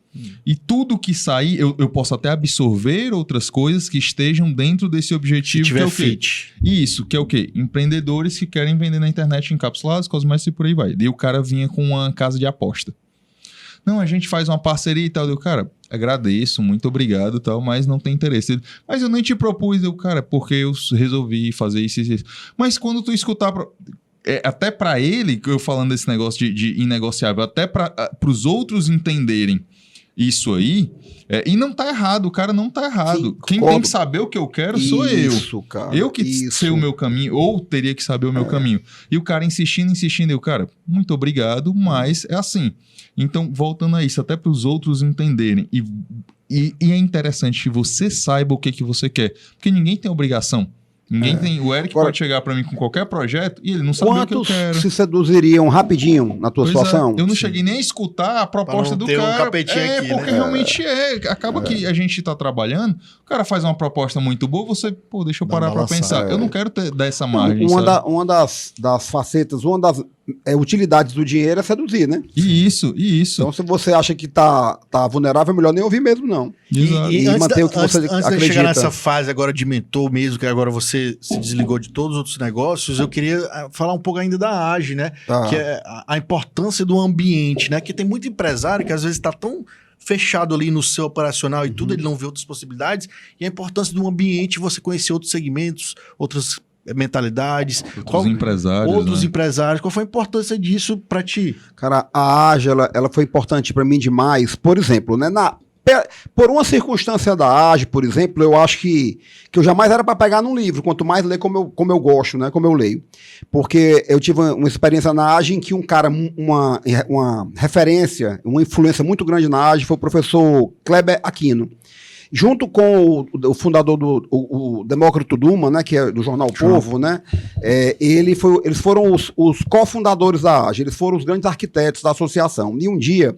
E tudo que sair, eu posso até absorver outras coisas que estejam dentro desse objetivo. Se tiver que é o quê? fit. Isso, que é o quê? Empreendedores que querem vender na internet encapsulados, cosméticos e por aí vai. Daí o cara vinha com uma casa de aposta. Não, a gente faz uma parceria e tal. Deu, cara, agradeço, muito obrigado e tal, mas não tem interesse. Mas eu nem te propus, deu, cara, porque eu resolvi fazer isso e isso. Mas quando tu escutar... até para ele, eu falando desse negócio de inegociável, até para os outros entenderem isso aí, e não tá errado, o cara não tá errado. Sim, quem tem que saber o que eu quero sou eu. Cara, eu que sei o meu caminho, ou teria que saber o meu caminho. E o cara insistindo, eu, cara, muito obrigado, mas é assim. Então, voltando a isso, até para os outros entenderem. E é interessante que você saiba o que você quer, porque ninguém tem obrigação. Ninguém tem. O Eric pode chegar para mim com qualquer projeto e ele não sabe o que eu quero. Se seduziriam rapidinho na tua situação? Eu não cheguei nem a escutar a proposta do cara. Um capetinho aqui, porque realmente acaba que a gente tá trabalhando, o cara faz uma proposta muito boa, você, deixa eu parar para pensar. Eu não quero dar essa margem. Uma das facetas, uma das utilidades do dinheiro é seduzir, né? Isso. Então, se você acha que tá vulnerável, é melhor nem ouvir mesmo, não. E manter o que você acredita. Antes de chegar nessa fase agora de mentor mesmo, que agora você se desligou de todos os outros negócios, eu queria falar um pouco ainda da AGE, né? Tá. Que é a importância do ambiente, né? Que tem muito empresário que às vezes está tão fechado ali no seu operacional e tudo, ele não vê outras possibilidades, e a importância do ambiente, você conhecer outros segmentos, outras mentalidades. Outros empresários. Qual foi a importância disso para ti? Cara, a AGE, ela foi importante para mim demais. Por exemplo, né, por uma circunstância da AGE, por exemplo, eu acho que eu jamais era para pegar num livro, quanto mais ler como eu gosto, né, como eu leio. Porque eu tive uma experiência na AGE em que um cara, uma referência, uma influência muito grande na AGE foi o professor Kleber Aquino. Junto com o fundador o Demócrito Duma, né, que é do jornal O Povo, né, eles foram os cofundadores da AGE, eles foram os grandes arquitetos da associação. E um dia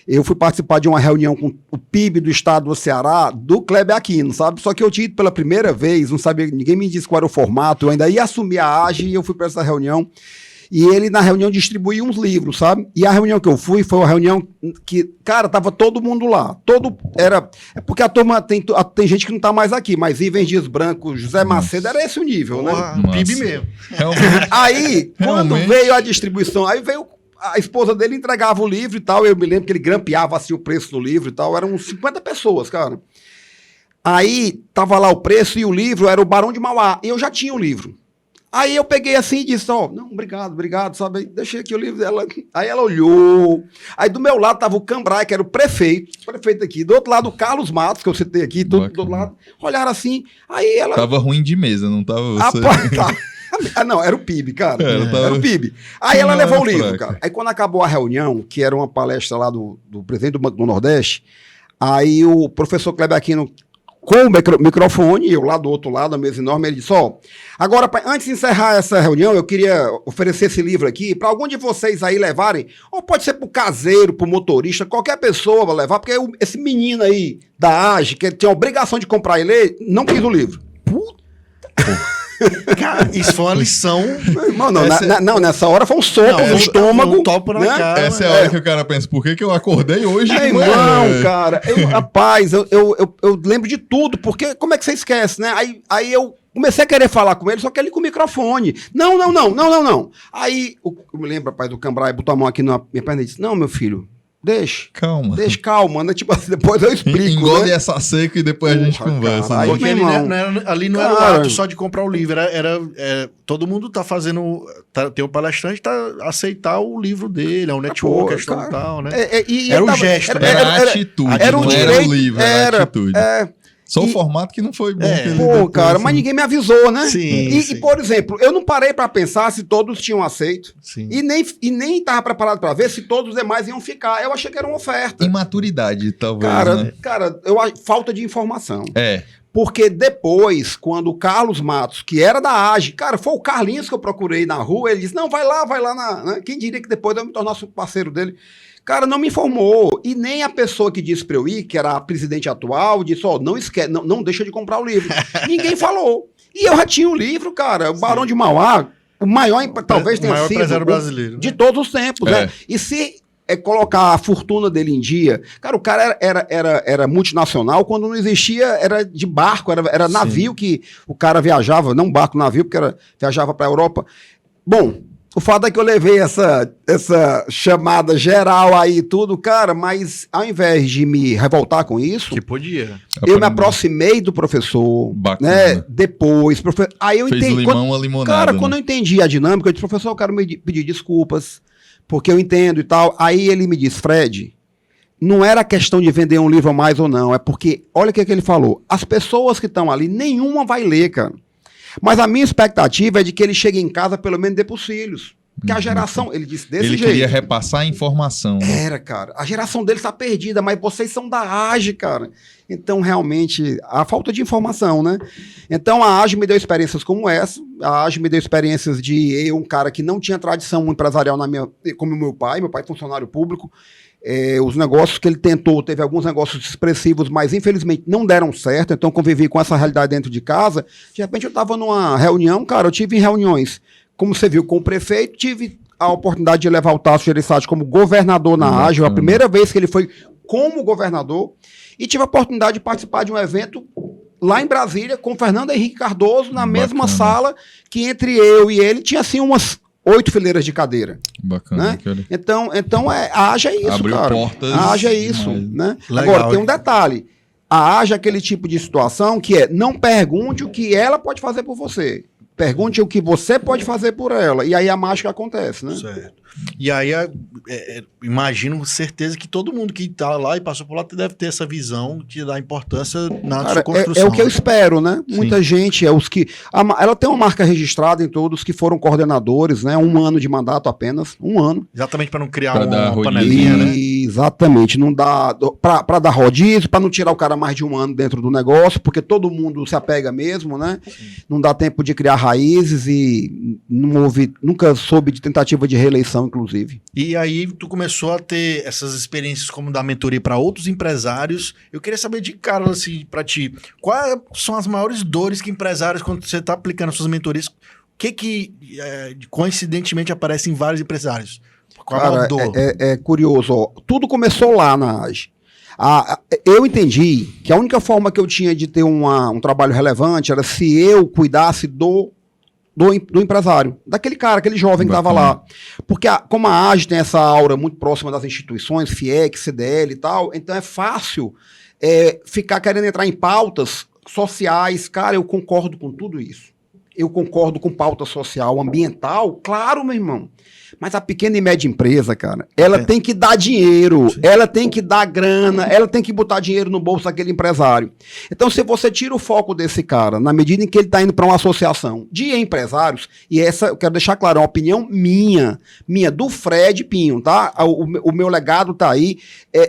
eu fui participar de uma reunião com o PIB do estado do Ceará, do Kleber Aquino, sabe? Só que eu tinha ido pela primeira vez, não sabia, ninguém me disse qual era o formato, eu ainda ia assumir a AGE e eu fui para essa reunião. E ele, na reunião, distribuía uns livros, sabe? E a reunião que eu fui foi uma reunião que, cara, tava todo mundo lá. É porque a turma tem gente que não tá mais aqui, mas Ivens Dias Branco, José Macedo, era esse o nível, né? PIB mesmo. Realmente. Aí, quando Realmente. veio a distribuição, aí veio a esposa dele entregava o livro e tal, eu me lembro que ele grampeava assim o preço do livro e tal, eram uns 50 pessoas, cara. Aí, tava lá o preço e o livro era o Barão de Mauá, e eu já tinha o livro. Aí eu peguei assim e disse, não, obrigado, sabe, aí deixei aqui o livro dela. Aí ela olhou, aí do meu lado tava o Cambrai, que era o prefeito aqui, do outro lado o Carlos Matos, que eu citei aqui, do outro lado, olharam assim, aí ela... Tava ruim de mesa, não tava você? Ah, não, era o PIB, cara. Tava... Era o PIB. Aí ela levou o livro, cara. Aí quando acabou a reunião, que era uma palestra lá do presidente do Banco do Nordeste, aí o professor Kleber Aquino com o microfone, eu lá do outro lado, a mesa enorme, ele disse, agora, antes de encerrar essa reunião, eu queria oferecer esse livro aqui para algum de vocês aí levarem, ou pode ser pro caseiro, pro motorista, qualquer pessoa vai levar, porque esse menino aí da AGE, que tinha a obrigação de comprar e ler, não quis o livro. Puta. Cara, isso foi uma lição. Não, nessa hora foi um soco no estômago. Um topo na cara. Essa é a hora que o cara pensa, por que eu acordei hoje? Não, cara, rapaz, eu lembro de tudo, porque como é que você esquece, né? Aí eu comecei a querer falar com ele, só que ele com o microfone. Não. Aí, eu me lembro, rapaz, do Cambrai, botou a mão aqui na minha perna e disse, não, meu filho, deixa calma, né? Tipo assim, depois eu explico. Engole né? essa seca e depois a gente conversa. Cara, Porque ali não era o ato só de comprar o livro, era todo mundo tá fazendo, tem um palestrante, aceitar o livro dele, é um network, questão e tal, né? Era o gesto, né? Era a atitude, era não direito, era o livro, era a atitude. Só o formato que não foi bom. Cara, mas ninguém me avisou, né? Sim. E, por exemplo, eu não parei pra pensar se todos tinham aceito. Sim. E nem tava preparado pra ver se todos os demais iam ficar. Eu achei que era uma oferta. Imaturidade, talvez, né? Cara, falta de informação. É. Porque depois, quando o Carlos Matos, que era da AGE, cara, foi o Carlinhos que eu procurei na rua, ele disse, não, vai lá, quem diria que depois eu me tornasse parceiro dele. Cara, não me informou. E nem a pessoa que disse pra eu ir, que era a presidente atual, disse, não esquece, não deixa de comprar o livro. Ninguém falou. E eu já tinha o livro, cara, o Barão de Mauá, o maior, talvez tenha sido, empresário brasileiro, de todos os tempos, né? E se colocar a fortuna dele em dia, cara, o cara era multinacional, quando não existia, era de barco, era navio que o cara viajava, não barco, navio, porque viajava pra Europa. Bom, o fato é que eu levei essa chamada geral aí e tudo, cara, mas ao invés de me revoltar com isso... Que podia. Eu me aproximei do professor, né? Depois, aí eu entendi... Fez limão a limonada. Cara, quando eu entendi a dinâmica, eu disse, professor, eu quero me pedir desculpas, porque eu entendo e tal. Aí ele me disse, Fred, não era questão de vender um livro a mais ou não, é porque, olha o que ele falou, as pessoas que estão ali, nenhuma vai ler, cara. Mas a minha expectativa é de que ele chegue em casa, pelo menos dê pros filhos. Porque a geração, ele disse desse jeito. Ele queria repassar a informação. Né? Era, cara. A geração dele está perdida, mas vocês são da AGE, cara. Então, realmente, a falta de informação, né? Então, a AGE me deu experiências como essa. A AGE me deu experiências de eu, um cara que não tinha tradição empresarial como meu pai é funcionário público. Os negócios que ele tentou, teve alguns negócios expressivos, mas infelizmente não deram certo, então convivi com essa realidade dentro de casa. De repente eu estava numa reunião, cara, eu tive reuniões, como você viu, com o prefeito, tive a oportunidade de levar o Tasso Gereissati como governador na AGE, a primeira vez que ele foi como governador, e tive a oportunidade de participar de um evento lá em Brasília, com o Fernando Henrique Cardoso, na mesma sala, que entre eu e ele tinha assim umas 8 fileiras de cadeira. Bacana. Né? Então a AGE é isso, abriu cara. Portas. A AGE é isso. Né? Legal. Agora, tem um detalhe. A AGE é aquele tipo de situação que não pergunte o que ela pode fazer por você. Pergunte o que você pode fazer por ela. E aí a mágica acontece, né? Certo. E aí, imagino, certeza que todo mundo que está lá e passou por lá deve ter essa visão de dar importância na sua construção. É o que eu espero, né? Sim. Muita gente, ela tem uma marca registrada em todos que foram coordenadores, né? 1 ano de mandato apenas, 1 ano. Exatamente para não criar uma panelinha, né? Exatamente, não dá para dar rodízio, para não tirar o cara mais de 1 ano dentro do negócio, porque todo mundo se apega mesmo, né? Sim. Não dá tempo de criar raízes e nunca soube de tentativa de reeleição, inclusive. E aí tu começou a ter essas experiências como dar mentoria para outros empresários. Eu queria saber de cara, assim, para ti, quais são as maiores dores que empresários, quando você está aplicando suas mentorias, que coincidentemente aparece em vários empresários? Qual a Cara, maior dor? é curioso, ó. Tudo começou lá na AGE. Eu entendi que a única forma que eu tinha de ter um trabalho relevante era se eu cuidasse do empresário, daquele cara, aquele jovem que estava lá. Porque como a AGE tem essa aura muito próxima das instituições, FIEC, CDL e tal, então é fácil ficar querendo entrar em pautas sociais. Cara, eu concordo com tudo isso. Eu concordo com pauta social, ambiental, claro, meu irmão. Mas a pequena e média empresa, cara, ela tem que dar dinheiro, ela tem que dar grana, ela tem que botar dinheiro no bolso daquele empresário. Então, se você tira o foco desse cara, na medida em que ele está indo para uma associação de empresários, e essa, eu quero deixar claro, é uma opinião minha, do Fred Pinho, tá? O meu legado tá aí,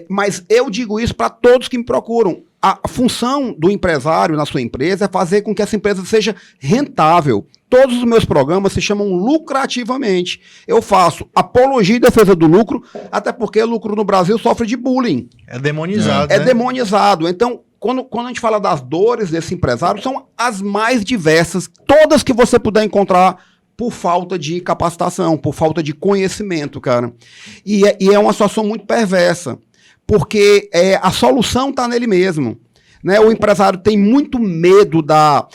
mas eu digo isso para todos que me procuram. A função do empresário na sua empresa é fazer com que essa empresa seja rentável. Todos os meus programas se chamam lucrativamente. Eu faço apologia e defesa do lucro, até porque o lucro no Brasil sofre de bullying. É demonizado, É né? demonizado. Então, quando a gente fala das dores desse empresário, são as mais diversas, todas que você puder encontrar por falta de capacitação, por falta de conhecimento, cara. E é uma situação muito perversa. Porque a solução está nele mesmo. Né? O empresário tem muito medo da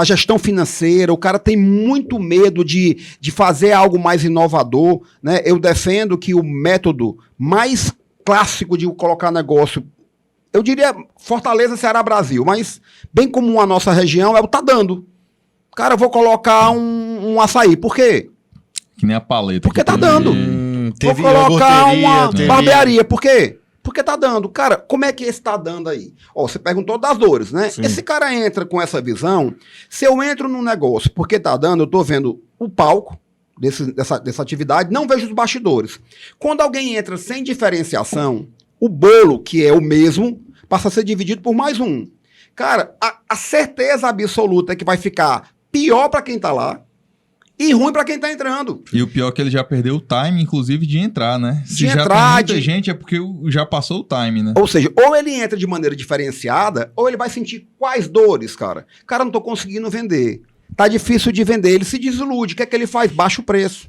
gestão financeira, o cara tem muito medo de fazer algo mais inovador. Né? Eu defendo que o método mais clássico de colocar negócio, eu diria Fortaleza, Ceará, Brasil, mas bem comum a nossa região, é o tá dando. Cara, eu vou colocar um açaí. Por quê? Que nem a paleta. Porque tá dando. Teve vou colocar uma teve- barbearia. Por quê? Porque tá dando. Cara, como é que esse tá dando aí? Ó, você perguntou das dores, né? Sim. Esse cara entra com essa visão. Se eu entro num negócio porque tá dando, eu tô vendo o palco dessa atividade, não vejo os bastidores. Quando alguém entra sem diferenciação, o bolo, que é o mesmo, passa a ser dividido por mais um. Cara, a certeza absoluta é que vai ficar pior para quem tá lá e ruim para quem tá entrando. E o pior é que ele já perdeu o time, inclusive, de entrar, né? Se já entrar, tem muita gente, é porque já passou o time, né? Ou seja, ou ele entra de maneira diferenciada, ou ele vai sentir quais dores, cara. Cara, não tô conseguindo vender. Tá difícil de vender. Ele se desilude. O que é que ele faz? Baixa o preço.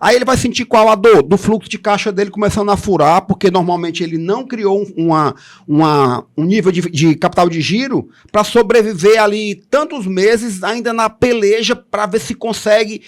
Aí ele vai sentir qual a dor? Do fluxo de caixa dele começando a furar, porque normalmente ele não criou um nível de capital de giro para sobreviver ali tantos meses, ainda na peleja, para ver se consegue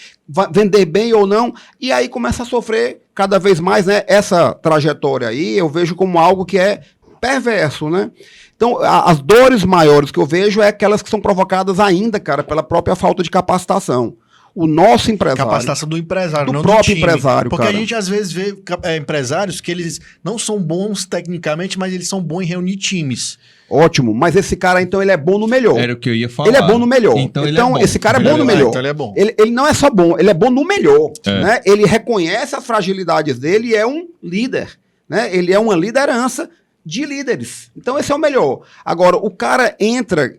vender bem ou não. E aí começa a sofrer cada vez mais, né? Essa trajetória aí eu vejo como algo que é perverso, né? Então, as dores maiores que eu vejo é aquelas que são provocadas ainda, cara, pela própria falta de capacitação. O nosso empresário. Capacitação do empresário, do não próprio do time. empresário, Porque cara. a gente às vezes vê empresários que eles não são bons tecnicamente, mas eles são bons em reunir times. Ótimo, mas esse cara, então, ele é bom no melhor. Era o que eu ia falar. Ele é bom no melhor. Então, ele é bom. Esse cara é bom no melhor. Então ele é bom. Ele não é só bom, ele é bom no melhor. É. Né? Ele reconhece as fragilidades dele e é um líder. Né? Ele é uma liderança de líderes. Então esse é o melhor. Agora, o cara entra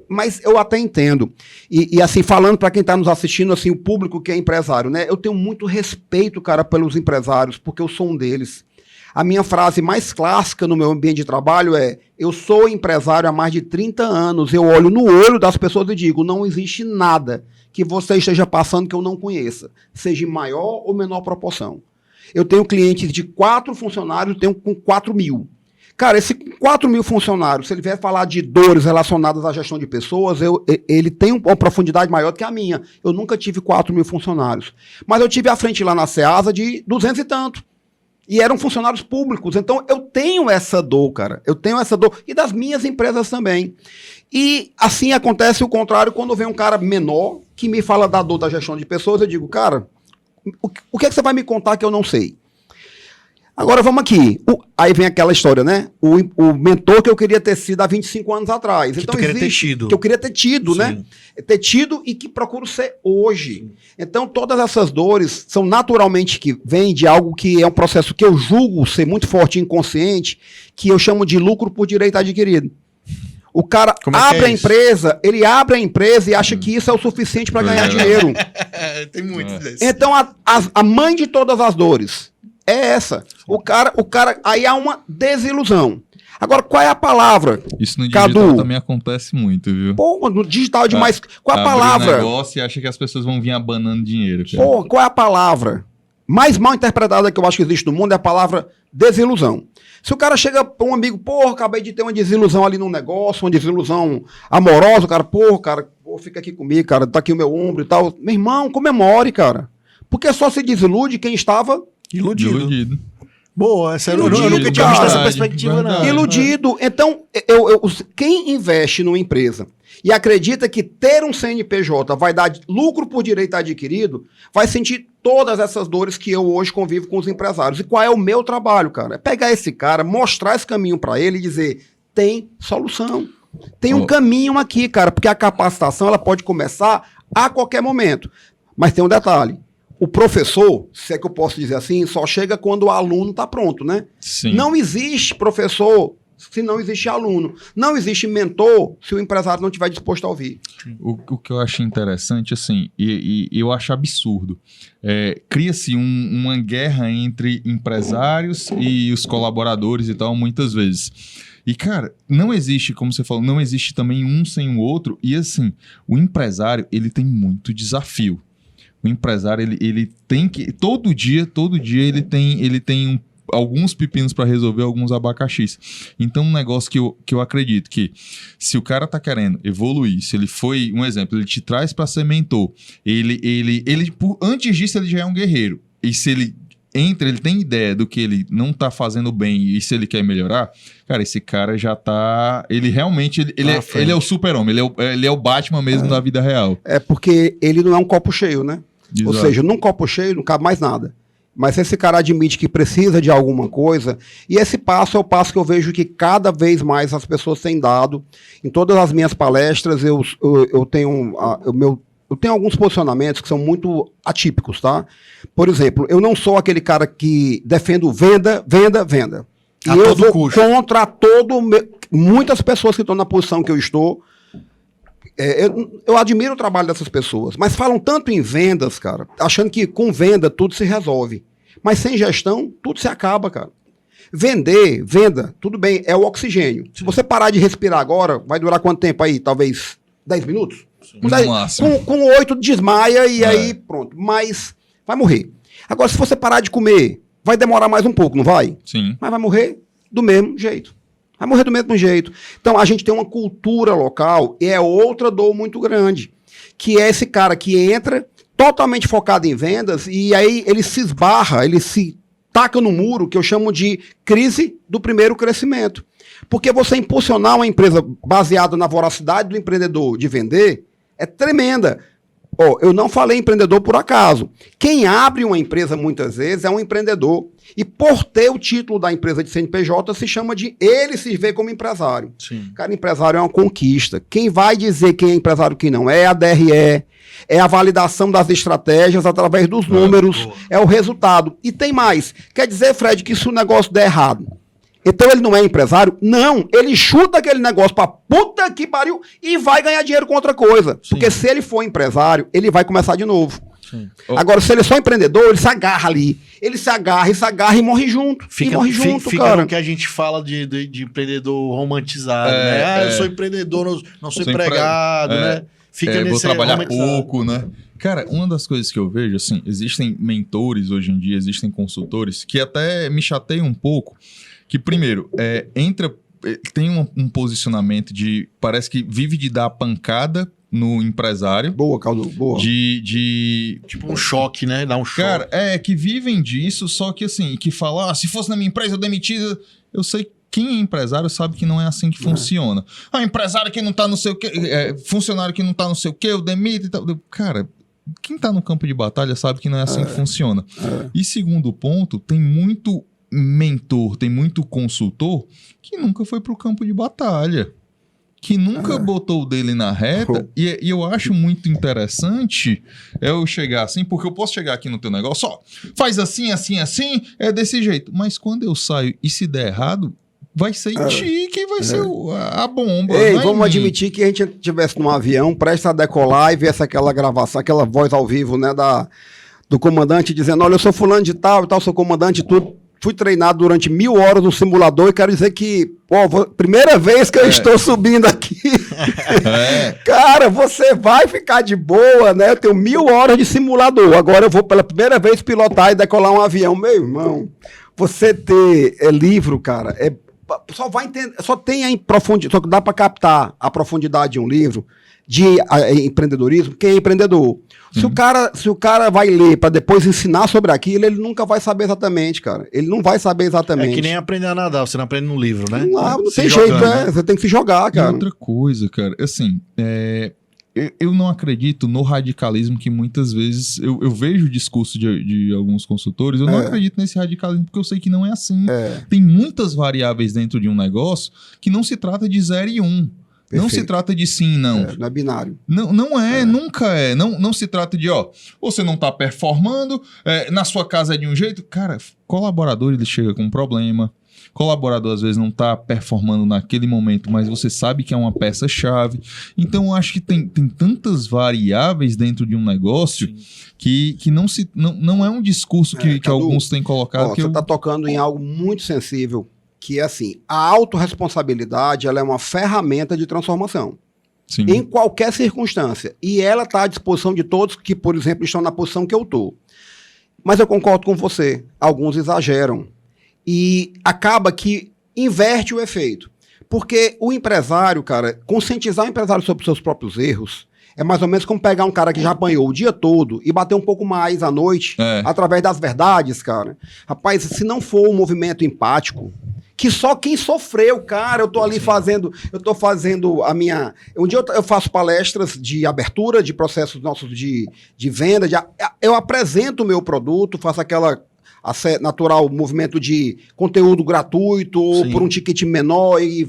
mas eu até entendo. E assim, falando para quem está nos assistindo, assim, o público que é empresário, né? Eu tenho muito respeito, cara, pelos empresários, porque eu sou um deles. A minha frase mais clássica no meu ambiente de trabalho é: eu sou empresário há mais de 30 anos, eu olho no olho das pessoas e digo, não existe nada que você esteja passando que eu não conheça, seja em maior ou menor proporção. Eu tenho clientes de 4 funcionários, eu tenho com 4 mil. Cara, esse 4 mil funcionários, se ele vier falar de dores relacionadas à gestão de pessoas, ele tem uma profundidade maior do que a minha. Eu nunca tive 4 mil funcionários. Mas eu tive à frente lá na Ceasa de 200 e tanto. E eram funcionários públicos. Então, eu tenho essa dor, cara. Eu tenho essa dor. E das minhas empresas também. E assim acontece o contrário quando vem um cara menor que me fala da dor da gestão de pessoas. Eu digo, cara, o que é que você vai me contar que eu não sei? Agora vamos aqui. Aí vem aquela história, né? O mentor que eu queria ter sido há 25 anos atrás. Que Então, tu queria ter tido. Que eu queria ter tido, Sim. né? Ter tido e que procuro ser hoje. Então, todas essas dores são naturalmente que vêm de algo que é um processo que eu julgo ser muito forte e inconsciente, que eu chamo de lucro por direito adquirido. O cara Como é que abre é a isso? empresa, ele abre a empresa e acha que isso é o suficiente para ganhar dinheiro. Tem muitos desses. Então, a mãe de todas as dores é essa. O cara, aí há uma desilusão. Agora, qual é a palavra? Isso no digital Cadu, também acontece muito, viu? Pô, no digital é demais. Qual é a Abre palavra? um negócio e acha que as pessoas vão vir abanando dinheiro. Cara. Pô, qual é a palavra? Mais mal interpretada que eu acho que existe no mundo é a palavra desilusão. Se o cara chega pra um amigo, porra, acabei de ter uma desilusão ali num negócio, uma desilusão amorosa, o cara, porra, fica aqui comigo, cara, tá aqui o meu ombro e tal. Meu irmão, comemore, cara. Porque só se desilude quem estava Iludido. Boa, essa eu Iludido, nunca tinha visto essa verdade, perspectiva, não. verdade. iludido. Então, quem investe numa empresa e acredita que ter um CNPJ vai dar lucro por direito adquirido, vai sentir todas essas dores que eu hoje convivo com os empresários. E qual é o meu trabalho, cara? É pegar esse cara, mostrar esse caminho para ele e dizer, tem solução. Tem um caminho aqui, cara, porque a capacitação ela pode começar a qualquer momento. Mas tem um detalhe. O professor, se é que eu posso dizer assim, só chega quando o aluno está pronto, né? Sim. Não existe professor se não existe aluno. Não existe mentor se o empresário não estiver disposto a ouvir. O que eu acho interessante, assim, e eu acho absurdo, cria-se uma guerra entre empresários e os colaboradores e tal, muitas vezes. E, cara, não existe, como você falou, não existe também um sem o outro. E, assim, o empresário, ele tem muito desafio. O empresário, ele tem que... Todo dia ele tem alguns pepinos para resolver, alguns abacaxis. Então, um negócio que eu acredito que se o cara tá querendo evoluir, se ele foi, um exemplo, ele te traz para ser mentor, antes disso ele já é um guerreiro. E se ele entra, ele tem ideia do que ele não tá fazendo bem e se ele quer melhorar, cara, esse cara já tá... Ele realmente, ele é o super-homem, ele é o Batman mesmo da vida real. É porque ele não é um copo cheio, né? Exato. Ou seja, num copo cheio não cabe mais nada. Mas esse cara admite que precisa de alguma coisa, e esse passo é o passo que eu vejo que cada vez mais as pessoas têm dado. Em todas as minhas palestras, eu tenho alguns posicionamentos que são muito atípicos, tá? Por exemplo, eu não sou aquele cara que defendo venda. E A eu todo vou custo. contra muitas pessoas que estão na posição que eu estou. Eu admiro o trabalho dessas pessoas, mas falam tanto em vendas, cara, achando que com venda tudo se resolve. Mas sem gestão, tudo se acaba, cara. Venda, tudo bem, é o oxigênio. Se você parar de respirar agora, vai durar quanto tempo aí? Talvez 10 minutos? No máximo. Com 8 desmaia e aí pronto. Mas vai morrer. Agora, se você parar de comer, vai demorar mais um pouco, não vai? Sim. Mas vai morrer do mesmo jeito. Vai morrer do mesmo jeito. Então, a gente tem uma cultura local e é outra dor muito grande, que é esse cara que entra totalmente focado em vendas e aí ele se esbarra, ele se taca no muro, que eu chamo de crise do primeiro crescimento. Porque você impulsionar uma empresa baseada na voracidade do empreendedor de vender é tremenda. Eu não falei empreendedor por acaso. Quem abre uma empresa muitas vezes é um empreendedor. E por ter o título da empresa de CNPJ, ele se vê como empresário. Sim. Cara, empresário é uma conquista. Quem vai dizer quem é empresário e quem não é a DRE, é a validação das estratégias através dos números, é o resultado. E tem mais. Quer dizer, Fred, que se o negócio der errado, então ele não é empresário? Não, ele chuta aquele negócio pra puta que pariu e vai ganhar dinheiro com outra coisa. Sim. Porque se ele for empresário, ele vai começar de novo. Sim. Agora, se ele é só empreendedor, ele se agarra ali. Ele se agarra e morre junto. Fica cara. no que a gente fala de empreendedor romantizado, né? Eu sou empreendedor, não sou empregado, né? Fica nesse vou trabalhar romantizado. pouco, né? Cara, uma das coisas que eu vejo, assim, existem mentores hoje em dia, existem consultores que até me chateiam um pouco, que primeiro, tem um posicionamento parece que vive de dar pancada no empresário. Boa, Caldo, boa. Tipo um choque, né? Dá um choque. Cara, que vivem disso, só que assim, que falam, se fosse na minha empresa eu demitida, eu sei quem é empresário sabe que não é assim que funciona. Empresário que não tá não sei o quê, funcionário que não tá não sei o quê, eu demito e tal. Cara, quem tá no campo de batalha sabe que não é assim que funciona. E segundo ponto, tem muito mentor, tem muito consultor que nunca foi pro campo de batalha, que nunca botou o dele na reta, e eu acho muito interessante eu chegar assim, porque eu posso chegar aqui no teu negócio, faz assim, é desse jeito, mas quando eu saio e se der errado, vai ser em ti que vai ser a bomba. Ei, vamos admitir que a gente estivesse num avião, prestes a decolar e viesse aquela gravação, aquela voz ao vivo, né, do comandante dizendo, olha, eu sou fulano de tal e tal, sou comandante de tudo. Fui treinado durante 1000 horas no simulador e quero dizer que Pô, primeira vez que eu estou subindo aqui. Cara, você vai ficar de boa, né? Eu tenho 1000 horas de simulador. Agora eu vou pela primeira vez pilotar e decolar um avião. Meu irmão, você ter livro, cara, só vai entender, só tem a profundidade, só que dá para captar a profundidade de um livro de empreendedorismo, quem é empreendedor. Se o cara vai ler para depois ensinar sobre aquilo, ele nunca vai saber exatamente, cara. Ele não vai saber exatamente. É que nem aprender a nadar, você não aprende no livro, né? Não tem jeito, né? Você tem que se jogar, cara. E outra coisa, cara, assim, eu não acredito no radicalismo que muitas vezes eu vejo o discurso de alguns consultores, eu não acredito nesse radicalismo porque eu sei que não é assim. Tem muitas variáveis dentro de um negócio que não se trata de 0 e 1. Perfeito. Não se trata de sim e não. Não é binário. Não é, nunca é. Não se trata de, você não tá performando, na sua casa é de um jeito. Cara, colaborador, ele chega com um problema. Colaborador, às vezes, não tá performando naquele momento, mas você sabe que é uma peça-chave. Então, eu acho que tem tantas variáveis dentro de um negócio que não é um discurso que alguns têm colocado. Você tá tocando em algo muito sensível, que é assim, a autorresponsabilidade, ela é uma ferramenta de transformação. Sim. Em qualquer circunstância. E ela está à disposição de todos que, por exemplo, estão na posição que eu estou. Mas eu concordo com você, alguns exageram. E acaba que inverte o efeito. Porque o empresário, cara, conscientizar o empresário sobre os seus próprios erros é mais ou menos como pegar um cara que já apanhou o dia todo e bater um pouco mais à noite, através das verdades, cara. Rapaz, se não for um movimento empático, que só quem sofreu, cara, eu tô ali fazendo a minha... Um dia eu faço palestras de abertura de processos nossos de venda, eu apresento o meu produto, faço aquela natural movimento de conteúdo gratuito, ou por um ticket menor, e...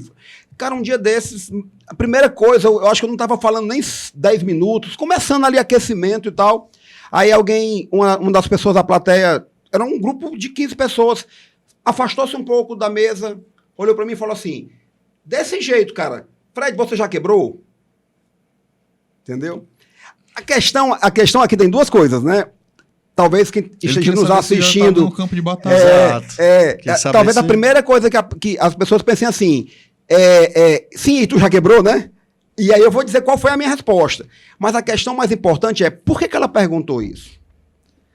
Cara, um dia desses, a primeira coisa, eu acho que eu não tava falando nem 10 minutos, começando ali aquecimento e tal, aí alguém, uma das pessoas da plateia, era um grupo de 15 pessoas, afastou-se um pouco da mesa, olhou para mim e falou assim, desse jeito, cara, Fred, você já quebrou? Entendeu? A questão aqui tem duas coisas, né? Talvez quem esteja nos assistindo... No campo de batalha. Talvez a primeira coisa que as pessoas pensem assim, sim, e tu já quebrou, né? E aí eu vou dizer qual foi a minha resposta. Mas a questão mais importante é, por que ela perguntou isso?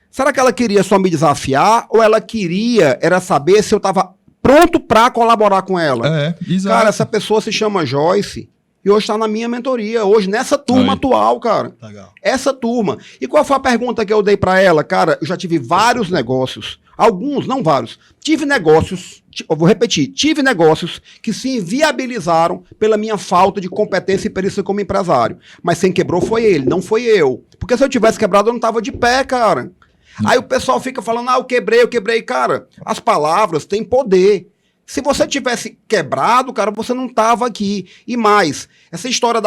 Será que ela queria só me desafiar ou ela queria era saber se eu estava pronto para colaborar com ela? Exato. Cara, essa pessoa se chama Joyce e hoje está na minha mentoria, hoje nessa turma atual, cara. Legal. Essa turma. E qual foi a pergunta que eu dei para ela? Cara, eu já tive vários negócios, alguns, não vários. Tive negócios, eu vou repetir, tive negócios que se inviabilizaram pela minha falta de competência e perícia como empresário. Mas quem quebrou foi ele, não foi eu. Porque se eu tivesse quebrado, eu não tava de pé, cara. Aí o pessoal fica falando, eu quebrei. Cara, as palavras têm poder. Se você tivesse quebrado, cara, você não tava aqui. E mais, essa história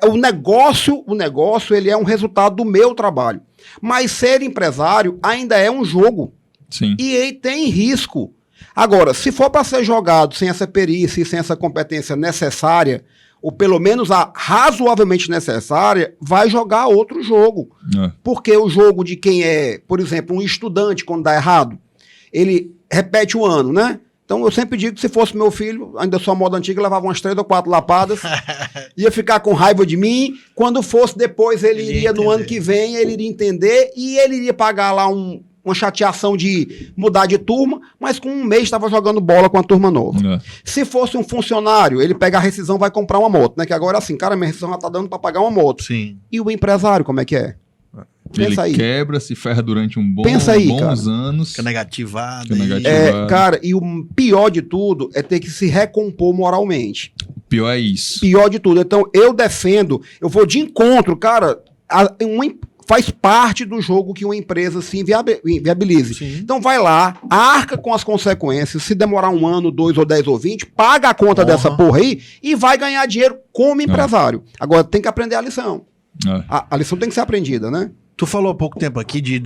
o negócio, ele é um resultado do meu trabalho. Mas ser empresário ainda é um jogo. Sim. E ele tem risco. Agora, se for para ser jogado sem essa perícia e sem essa competência necessária, ou pelo menos a razoavelmente necessária, vai jogar outro jogo. Porque o jogo de quem é, por exemplo, um estudante, quando dá errado, ele repete o ano, né? Então eu sempre digo que se fosse meu filho, ainda sou a moda antiga, levava umas 3 ou 4 lapadas, ia ficar com raiva de mim, quando fosse depois ele iria no ano que vem, ele iria entender e ele iria pagar lá uma chateação de mudar de turma, mas com um mês estava jogando bola com a turma nova. Se fosse um funcionário, ele pega a rescisão, vai comprar uma moto, né? Que agora assim, cara, minha rescisão já tá dando para pagar uma moto. Sim. E o empresário, como é que é? Ele quebra, se ferra durante bons anos. Fica negativado. Cara, e o pior de tudo é ter que se recompor moralmente. O pior é isso. Pior de tudo. Então, eu defendo, eu vou de encontro, cara, faz parte do jogo que uma empresa se inviabilize. Sim. Então vai lá, arca com as consequências, se demorar 1 ano, 2 ou 10 ou 20, paga a conta dessa porra aí e vai ganhar dinheiro como empresário. Agora tem que aprender a lição. A lição tem que ser aprendida, né? Tu falou há pouco tempo aqui de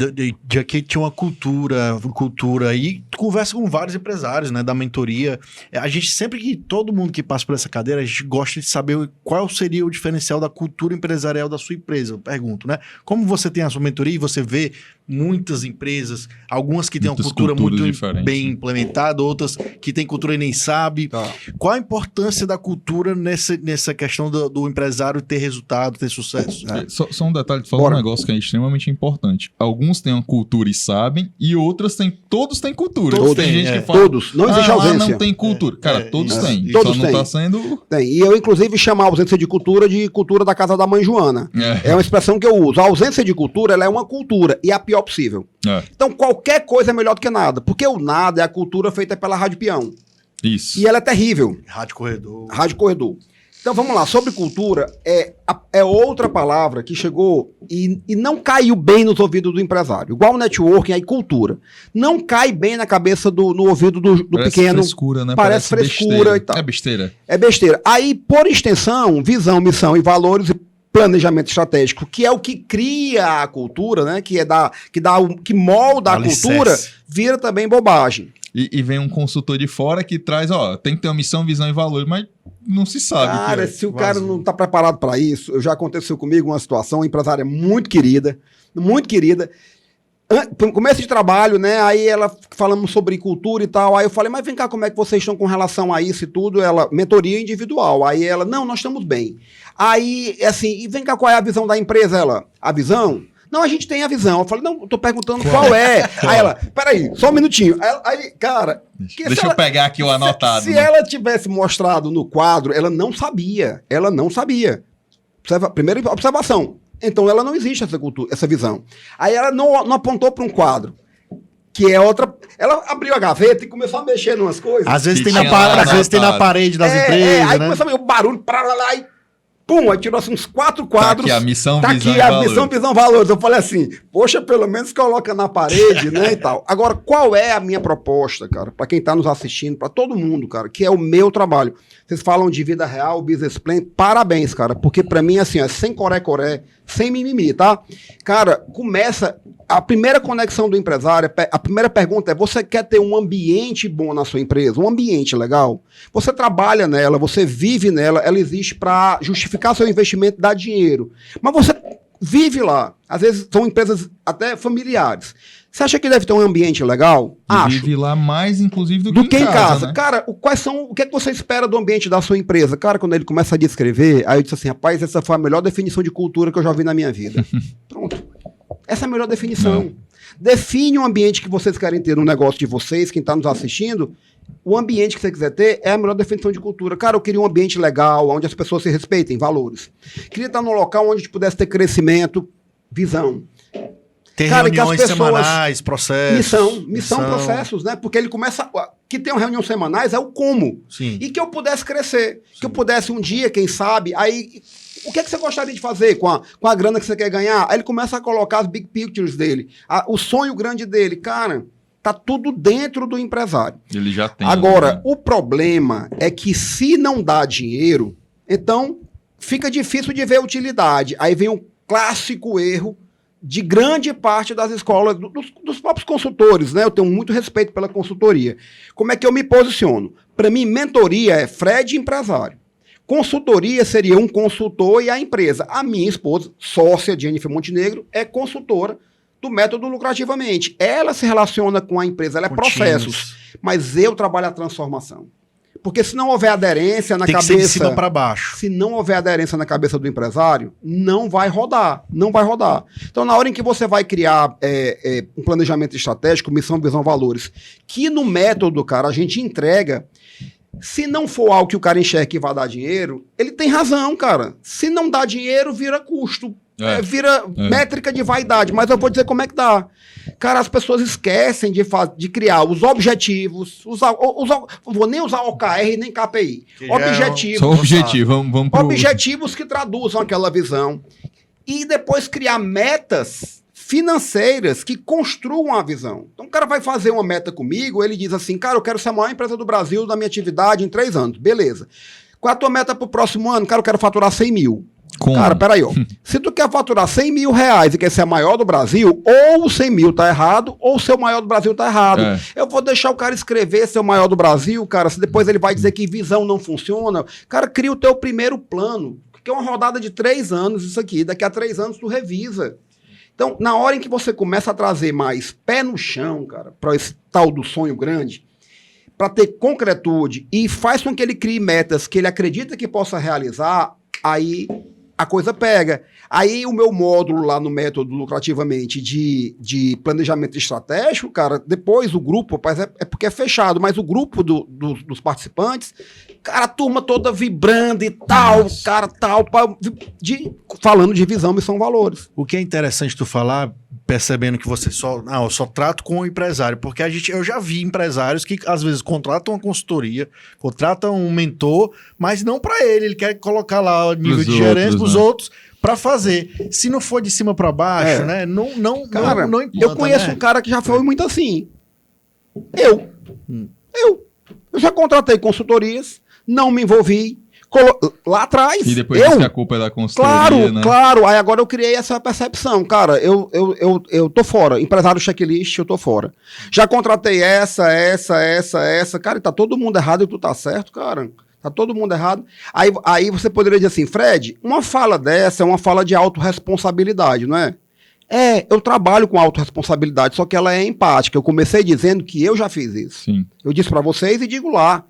que tinha uma cultura e tu conversa com vários empresários, né, da mentoria. A gente sempre todo mundo que passa por essa cadeira, a gente gosta de saber qual seria o diferencial da cultura empresarial da sua empresa. Eu pergunto, né? Como você tem a sua mentoria e você vê muitas empresas, algumas que têm uma Muitas cultura muito culturas diferentes. bem implementada, outras que têm cultura e nem sabe. Tá. Qual a importância da cultura nessa questão do empresário ter resultado, ter sucesso? Só um detalhe, tu falou um Bora. negócio que é extremamente importante. Alguns têm uma cultura e sabem, e todos têm cultura. Todos tem têm, gente é. que fala, Todos. Não existe lá ausência. não tem cultura. Cara, todos isso, têm. isso. Só Todos não têm. tá sendo... Tem. E eu, inclusive, chamo a ausência de cultura cultura da casa da mãe Joana. É uma expressão que eu uso. A ausência de cultura, ela é uma cultura, e a pior possível. É, Então, qualquer coisa é melhor do que nada, porque o nada é a cultura feita pela Rádio Peão. isso. E ela é terrível. Rádio Corredor. Rádio Corredor. Então, vamos lá. Sobre cultura, é outra palavra que chegou e não caiu bem nos ouvidos do empresário. Igual networking, aí cultura. Não cai bem na cabeça no ouvido do Parece pequeno. frescura, né? Parece frescura besteira. e tal. É besteira. É besteira. Aí, por extensão, visão, missão e valores e planejamento estratégico, que é o que cria a cultura, né? Que molda a Alicerce. cultura, vira também bobagem. E vem um consultor de fora que traz, ó, tem que ter uma missão, visão e valor, mas não se sabe. o que Cara, é. se o cara não está preparado para isso, já aconteceu comigo uma situação, uma empresária muito querida, no começo de trabalho, né? Aí ela falamos sobre cultura e tal. Aí eu falei, mas vem cá, como é que vocês estão com relação a isso e tudo? Ela, mentoria individual. Aí ela, não, nós estamos bem. Aí, assim, e vem cá, qual é a visão da empresa? Ela, a visão? Não, a gente tem a visão. Eu falei, não, eu tô perguntando qual é. Aí ela, peraí, só um minutinho. Aí, cara. Deixa eu pegar aqui o anotado. Se né? ela tivesse mostrado no quadro, ela não sabia. Ela não sabia. Primeira observação. Então ela não existe essa cultura, essa visão. Aí ela não apontou para um quadro, que é outra. Ela abriu a gaveta e começou a mexer em umas coisas. Às vezes, Que tem na, tinha lá às vezes tem na anotado. parede das aí empresas, né? começou a ver o barulho, pra lá, e pum, aí tirou assim uns 4 quadros. Tá aqui a missão, Tá visão aqui e a valores. missão, visão, valores. Eu falei assim, poxa, pelo menos coloca na parede, né, e tal. Agora, qual é a minha proposta, cara, para quem tá nos assistindo, para todo mundo, cara, que é o meu trabalho. Vocês falam de vida real, business plan, parabéns, cara, porque para mim, assim, é sem coré-coré, sem mimimi, tá? Cara, começa, a primeira conexão do empresário, a primeira pergunta é, você quer ter um ambiente bom na sua empresa, um ambiente legal? Você trabalha nela, você vive nela, ela existe para justificar seu investimento, dar dinheiro. Mas você vive lá. Às vezes são empresas até familiares. Você acha que deve ter um ambiente legal? E Acho. vive lá mais, inclusive, Do que em casa. né? Cara, o que é que você espera do ambiente da sua empresa? Cara, quando ele começa a descrever, aí eu disse assim, rapaz, essa foi a melhor definição de cultura que eu já vi na minha vida. Pronto. Essa é a melhor definição. Não. Define um ambiente que vocês querem ter no negócio de vocês, quem está nos assistindo. O ambiente que você quiser ter é a melhor definição de cultura. Cara, eu queria um ambiente legal, onde as pessoas se respeitem, valores. Queria estar num local onde a gente pudesse ter crescimento, visão. Ter Cara, que as reuniões pessoas- semanais, processos. Missão, processos, né? Porque ele começa. Que tem reuniões semanais é o como. Sim. E que eu pudesse crescer. Que eu pudesse um dia, quem sabe, aí. O que é que você gostaria de fazer com a grana que você quer ganhar? Aí ele começa a colocar as big pictures dele, o sonho grande dele. Cara, tá tudo dentro do empresário. Ele já tem. Agora, né? o problema é que se não dá dinheiro, então fica difícil de ver utilidade. Aí vem um clássico erro de grande parte das escolas, dos próprios consultores, né? Eu tenho muito respeito pela consultoria. Como é que eu me posiciono? Para mim, mentoria é Fred empresário. Consultoria seria um consultor e a empresa. A minha esposa, sócia Jennifer Montenegro, é consultora do método Lucrativamente. Ela se relaciona com a empresa, ela é Com processos, times. mas eu trabalho a transformação. Porque se não houver aderência na Tem que ser de cabeça... cima para baixo. Se não houver aderência na cabeça do empresário, não vai rodar. Não vai rodar. Então, na hora em que você vai criar um planejamento estratégico, missão, visão, valores, que no método, cara, a gente entrega, se não for algo que o cara enxerga que vai dar dinheiro, ele tem razão, cara. Se não dá dinheiro, vira custo. Vira métrica de vaidade. Mas eu vou dizer como é que dá. Cara, as pessoas esquecem de criar os objetivos, vou nem usar OKR nem KPI. Que já é Objetivos. Só objetivo. Vamos pro... Objetivos que traduzam aquela visão. E depois criar metas financeiras que construam a visão. Então o cara vai fazer uma meta comigo, ele diz assim, cara, eu quero ser a maior empresa do Brasil da minha atividade em 3 anos. Beleza. Qual é a tua meta pro próximo ano? Cara, eu quero faturar 100 mil. Como? Cara, peraí, ó. Se tu quer faturar 100 mil reais e quer ser a maior do Brasil, ou o 100 mil tá errado, ou o seu maior do Brasil tá errado. É. Eu vou deixar o cara escrever ser o maior do Brasil, cara, se depois ele vai dizer que visão não funciona. Cara, cria o teu primeiro plano, que é uma rodada de 3 anos isso aqui. Daqui a 3 anos tu revisa. Então, na hora em que você começa a trazer mais pé no chão, cara, para esse tal do sonho grande, para ter concretude e faz com que ele crie metas que ele acredita que possa realizar, aí a coisa pega. Aí o meu módulo lá no método lucrativamente de planejamento estratégico, cara, depois o grupo, rapaz, é porque é fechado, mas o grupo dos participantes, cara, a turma toda vibrando e tal, Nossa. cara, tal, falando de visão, missão, valores. O que é interessante tu falar, percebendo que você eu só trato com o empresário, porque eu já vi empresários que às vezes contratam uma consultoria, contratam um mentor, mas não para ele quer colocar lá o nível de gerência pros outros para fazer. Se não for de cima para baixo, né? Não implanta, eu conheço um cara que já foi muito assim. Eu já contratei consultorias, não me envolvi. Lá atrás. E depois diz que a culpa é da consultoria, né? Claro. Aí agora eu criei essa percepção. Cara, eu tô fora. Empresário checklist, eu tô fora. Já contratei essa. Cara, tá todo mundo errado e tu tá certo, cara. Tá todo mundo errado. Aí você poderia dizer assim, Fred, uma fala dessa é uma fala de autorresponsabilidade, não é? Eu trabalho com autorresponsabilidade, só que ela é empática. Eu comecei dizendo que eu já fiz isso. Sim. Eu disse pra vocês e digo lá.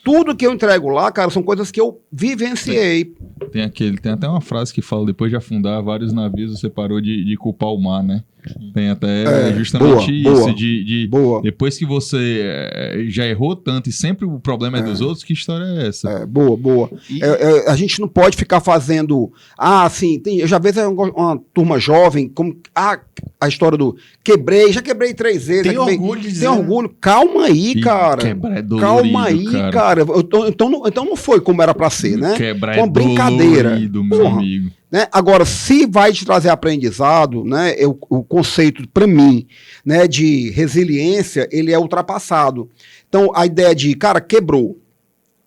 Tudo que eu entrego lá, cara, são coisas que eu vivenciei. Tem até uma frase que fala, depois de afundar vários navios, você parou de culpar o mar, né? Tem até justamente isso, boa. Depois que você já errou tanto e sempre o problema é dos outros, que história é essa? Boa. A gente não pode ficar fazendo... assim, eu já vejo uma turma jovem, como a história do já quebrei 3 vezes. Tem orgulho de dizer. Tem orgulho. Calma aí, cara. Quebrar é dolorido, calma aí, cara. Então não foi como era pra ser, né? Quebrar foi uma brincadeira. Dolorido, meu amigo. Né? Agora, se vai te trazer aprendizado, né, o conceito, para mim, né, de resiliência, ele é ultrapassado. Então, a ideia de, cara, quebrou.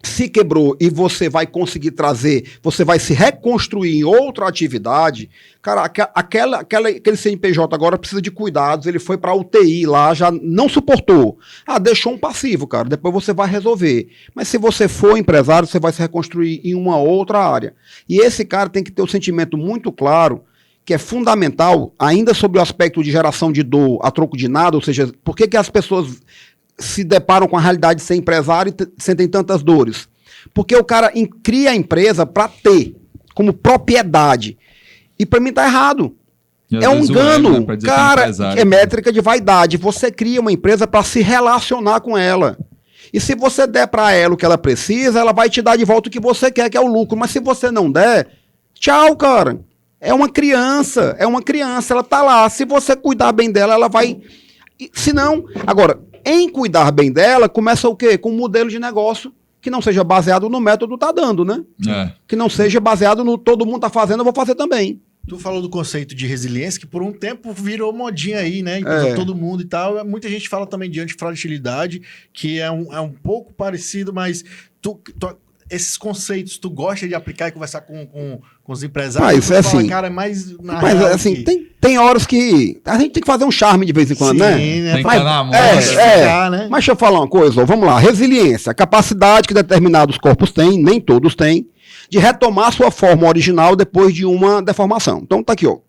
Se quebrou e você vai conseguir trazer, você vai se reconstruir em outra atividade, cara, aquele CNPJ agora precisa de cuidados, ele foi para UTI lá, já não suportou. Deixou um passivo, cara, depois você vai resolver. Mas se você for empresário, você vai se reconstruir em uma outra área. E esse cara tem que ter um sentimento muito claro, que é fundamental, ainda sobre o aspecto de geração de dor a troco de nada, ou seja, por que as pessoas se deparam com a realidade de ser empresário e sentem tantas dores? Porque o cara cria a empresa para ter como propriedade. E para mim tá errado. É um engano. Cara, é métrica de vaidade. Você cria uma empresa para se relacionar com ela. E se você der para ela o que ela precisa, ela vai te dar de volta o que você quer, que é o lucro. Mas se você não der, tchau, cara. É uma criança, ela tá lá. Se você cuidar bem dela, ela vai... Se não... Agora... Em cuidar bem dela, começa o quê? Com um modelo de negócio que não seja baseado no método tá dando, né? Que não seja baseado no todo mundo tá fazendo, eu vou fazer também. Tu falou do conceito de resiliência, que por um tempo virou modinha aí, né? Empresa todo mundo e tal. Muita gente fala também de antifragilidade, que é um pouco parecido, mas esses conceitos tu gosta de aplicar e conversar com os empresários? Isso é assim. Cara, é mais na mas assim, tem horas que a gente tem que fazer um charme de vez em quando, né? Tem que estar na moda. Né? Mas deixa eu falar uma coisa, vamos lá. Resiliência, capacidade que determinados corpos têm, nem todos têm, de retomar sua forma original depois de uma deformação. Então tá aqui, ó.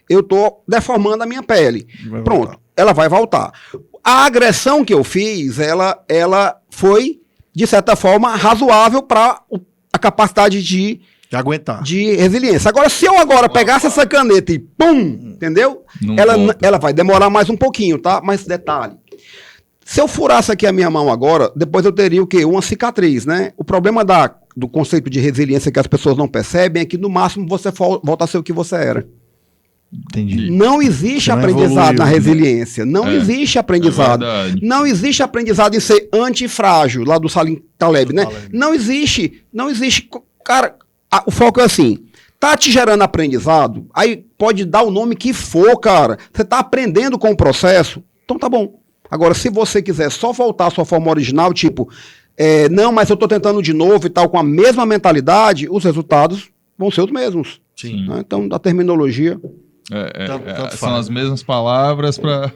Eu tô deformando a minha pele. Pronto, ela vai voltar. A agressão que eu fiz, ela foi, de certa forma, razoável para a capacidade de aguentar. De resiliência. Agora, se eu pegasse essa caneta e pum, entendeu? Ela vai demorar mais um pouquinho, tá? Mas detalhe, se eu furasse aqui a minha mão agora, depois eu teria o quê? Uma cicatriz, né? O problema do conceito de resiliência que as pessoas não percebem é que, no máximo, você volta a ser o que você era. Entendi. Não existe aprendizado na resiliência. Não existe aprendizado. Não existe aprendizado em ser antifrágil, lá do Salim Taleb, né? Não existe. Não existe. Cara, o foco é assim. Tá te gerando aprendizado, aí pode dar o nome que for, cara. Você tá aprendendo com o processo, então tá bom. Agora, se você quiser só voltar à sua forma original, tipo, não, mas eu tô tentando de novo e tal, com a mesma mentalidade, os resultados vão ser os mesmos. Sim. Né? Então, da terminologia... Tanto São faz. as mesmas palavras para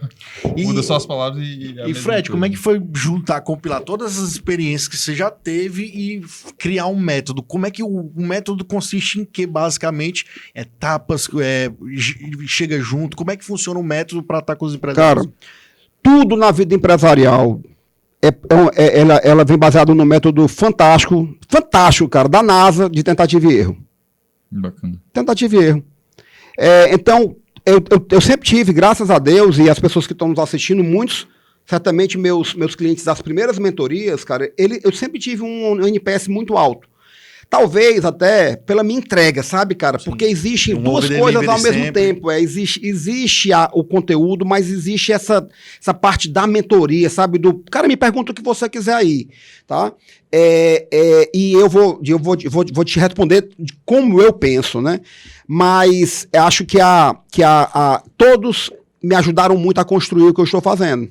E- muda só as palavras e E Fred, como é que foi juntar, compilar todas as experiências que você já teve e criar um método? Como é que o método consiste em que, basicamente, etapas, chega junto? Como é que funciona o método para estar com os empresários? Cara, tudo na vida empresarial ela vem baseado no método fantástico, cara, da NASA, de tentativa e erro. Bacana. Tentativa e erro. Então, eu sempre tive, graças a Deus, e as pessoas que estão nos assistindo, muitos, certamente meus clientes das primeiras mentorias, cara, eu sempre tive um NPS muito alto. Talvez até pela minha entrega, sabe, cara? Porque existem Um duas over coisas ao delivery mesmo sempre. tempo. Existe o conteúdo, mas existe essa parte da mentoria, sabe? Cara, me pergunta o que você quiser aí, tá? E eu vou te responder de como eu penso, né? Mas eu acho que todos me ajudaram muito a construir o que eu estou fazendo.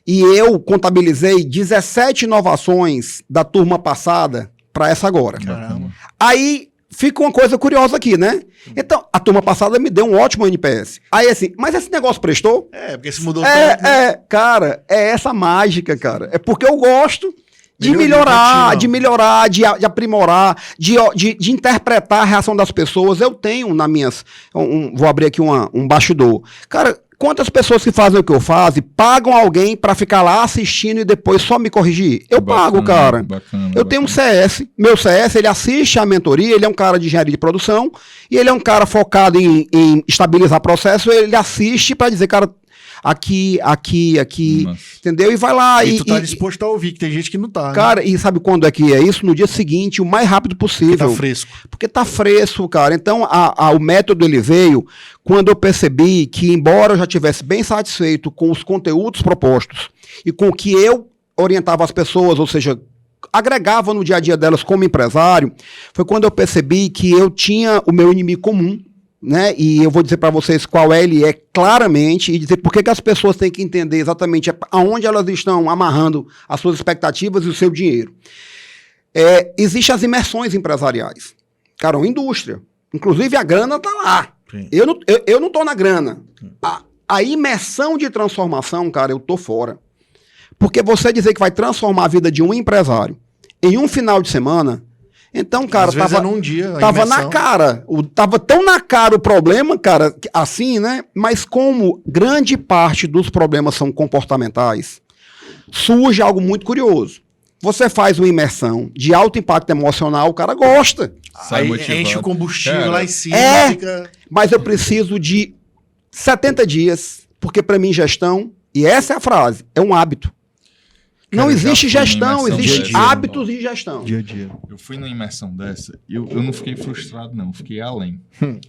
E eu contabilizei 17 inovações da turma passada para essa agora. Caramba. Aí fica uma coisa curiosa aqui, né? Então, a turma passada me deu um ótimo NPS. Aí assim, mas esse negócio prestou? Porque se mudou tanto, né? Cara, é essa mágica, cara. É porque eu gosto de Melhoria melhorar, de aprimorar, de interpretar a reação das pessoas. Eu tenho na minhas... vou abrir aqui um bastidor. Cara, quantas pessoas que fazem o que eu faço pagam alguém pra ficar lá assistindo e depois só me corrigir? Eu pago, cara. Eu tenho um CS. Meu CS, ele assiste a mentoria, ele é um cara de engenharia de produção e ele é um cara focado em estabilizar processo. Ele assiste pra dizer, cara, aqui, Nossa. entendeu? E vai lá. E tu tá disposto a ouvir, que tem gente que não tá. Cara, e sabe quando é que é isso? No dia seguinte, o mais rápido possível. Tá fresco. Porque tá fresco, cara. Então, o método ele veio quando eu percebi que, embora eu já tivesse bem satisfeito com os conteúdos propostos e com o que eu orientava as pessoas, ou seja, agregava no dia a dia delas como empresário, foi quando eu percebi que eu tinha o meu inimigo comum, né? E eu vou dizer para vocês qual ele é claramente e dizer por que as pessoas têm que entender exatamente aonde elas estão amarrando as suas expectativas e o seu dinheiro. Existem as imersões empresariais. Cara, uma indústria. Inclusive a grana tá lá. Sim. Eu não tô na grana. A imersão de transformação, cara, eu tô fora. Porque você dizer que vai transformar a vida de um empresário em um final de semana, então, cara, Às vezes é num dia, a tava imersão. na cara. Tava tão na cara o problema, cara, assim, né? Mas como grande parte dos problemas são comportamentais, surge algo muito curioso. Você faz uma imersão de alto impacto emocional, o cara gosta. Sai Aí motivado. enche o combustível Cara, lá em cima. Fica... Mas eu preciso de 70 dias, porque para mim gestão, e essa é a frase, é um hábito. Não eu já existe fui numa gestão, imersão existe dessa. hábitos de gestão. Dia a dia. Eu fui numa imersão dessa e eu não fiquei frustrado, não. Eu fiquei além.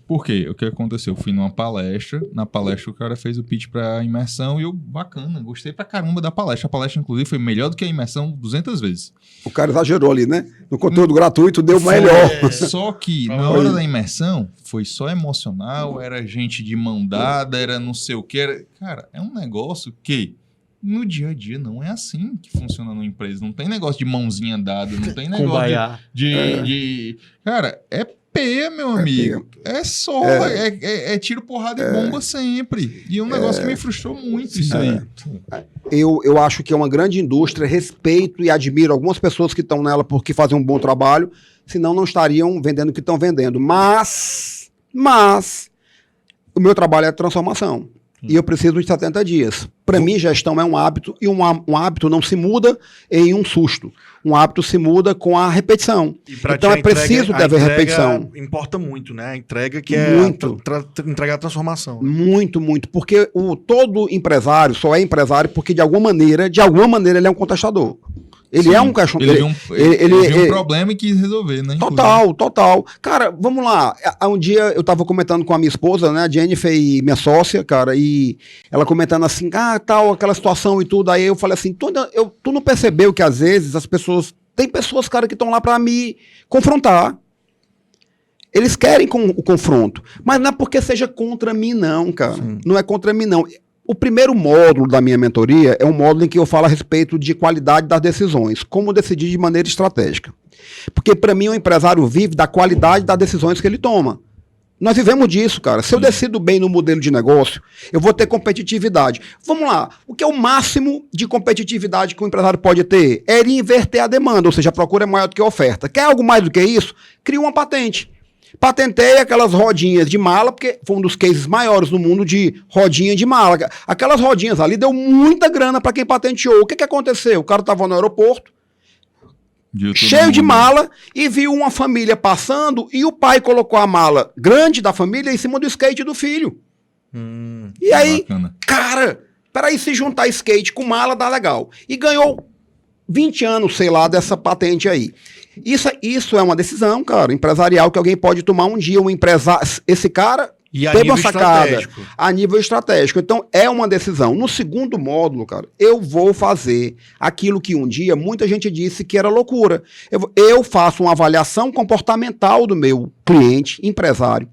Por quê? O que aconteceu? Eu fui numa palestra. Na palestra, o cara fez o pitch pra imersão e eu, bacana, gostei pra caramba da palestra. A palestra, inclusive, foi melhor do que a imersão 200 vezes. O cara exagerou ali, né? No conteúdo gratuito deu melhor. Só que na hora da imersão foi só emocional, era gente de mão dada, era não sei o que. Cara, é um negócio que no dia a dia não é assim que funciona numa empresa. Não tem negócio de mãozinha dada, não tem negócio Kumbaya. de... Cara, é P, meu amigo. É só, é tiro, porrada e bomba sempre. E é um negócio que me frustrou muito isso aí. Eu acho que é uma grande indústria, respeito e admiro algumas pessoas que estão nela porque fazem um bom trabalho, senão não estariam vendendo o que estão vendendo. Mas o meu trabalho é transformação. E eu preciso de 70 dias. Para mim, gestão é um hábito, e um hábito não se muda em um susto. Um hábito se muda com a repetição. Então é preciso haver repetição. Importa muito, né? A entrega que é Muito. entregar a transformação. Muito, muito. Porque todo empresário só é empresário porque, de alguma maneira, ele é um contestador. Ele Sim, é um cachorro. Ele viu um problema e quis resolver, né? Total. Cara, vamos lá. Um dia eu tava comentando com a minha esposa, né? A Jennifer, e minha sócia, cara, e ela comentando assim, tal, aquela situação e tudo. Aí eu falei assim, tu não percebeu que às vezes tem pessoas, cara, que estão lá pra me confrontar. Eles querem o confronto. Mas não é porque seja contra mim, não, cara. Sim. Não é contra mim, não. O primeiro módulo da minha mentoria é um módulo em que eu falo a respeito de qualidade das decisões, como decidir de maneira estratégica. Porque para mim o empresário vive da qualidade das decisões que ele toma. Nós vivemos disso, cara. Se eu decido bem no modelo de negócio, eu vou ter competitividade. Vamos lá. O que é o máximo de competitividade que o empresário pode ter? É ele inverter a demanda, ou seja, a procura é maior do que a oferta. Quer algo mais do que isso? Cria uma patente. Patentei aquelas rodinhas de mala, porque foi um dos cases maiores no mundo de rodinha de mala. Aquelas rodinhas ali deu muita grana para quem patenteou. O que aconteceu? O cara estava no aeroporto, cheio de mala, e viu uma família passando e o pai colocou a mala grande da família em cima do skate do filho. E aí, bacana. Cara, peraí, se juntar skate com mala dá legal. E ganhou 20 anos, sei lá, dessa patente aí. Isso é uma decisão, cara, empresarial que alguém pode tomar um dia. Esse cara teve uma sacada a nível estratégico. Então, é uma decisão. No segundo módulo, cara, eu vou fazer aquilo que um dia muita gente disse que era loucura. Eu faço uma avaliação comportamental do meu cliente, empresário,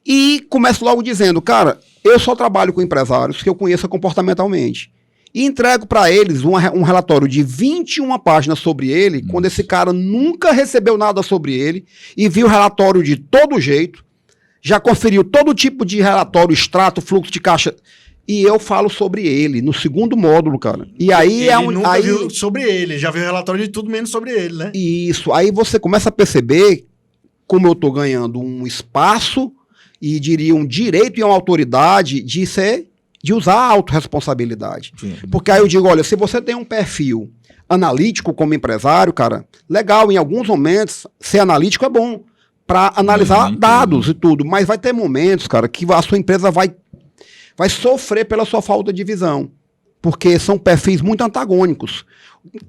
e começo logo dizendo, cara, eu só trabalho com empresários que eu conheço comportamentalmente. E entrego para eles um relatório de 21 páginas sobre ele, quando esse cara nunca recebeu nada sobre ele, e viu o relatório de todo jeito, já conferiu todo tipo de relatório, extrato, fluxo de caixa, e eu falo sobre ele, no segundo módulo, cara. E aí ele nunca viu sobre ele, já viu relatório de tudo menos sobre ele, né? Isso, aí você começa a perceber como eu tô ganhando um espaço, e diria um direito e uma autoridade de usar a autorresponsabilidade. Porque aí eu digo, olha, se você tem um perfil analítico como empresário, cara, legal, em alguns momentos, ser analítico é bom para analisar dados e tudo, mas vai ter momentos, cara, que a sua empresa vai sofrer pela sua falta de visão, porque são perfis muito antagônicos.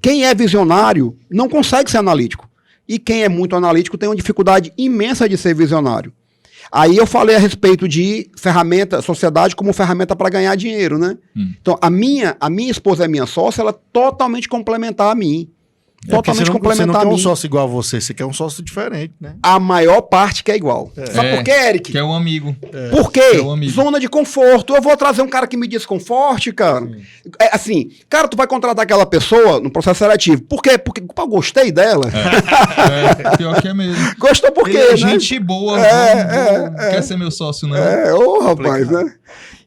Quem é visionário não consegue ser analítico, e quem é muito analítico tem uma dificuldade imensa de ser visionário. Aí eu falei a respeito de sociedade como ferramenta para ganhar dinheiro, né? Então, a minha esposa é minha sócia, ela é totalmente complementar a mim. Totalmente complementar a mim. Você não quer um sócio igual a você, você quer um sócio diferente, né? A maior parte que é igual. Sabe por quê, Eric? Que é um amigo. Por quê? Zona de conforto. Eu vou trazer um cara que me desconforte, cara. Assim, cara, tu vai contratar aquela pessoa no processo seletivo. Por quê? Porque eu gostei dela. Pior que é mesmo. Gostou por quê, né? Gente boa, quer ser meu sócio, não? Rapaz, né?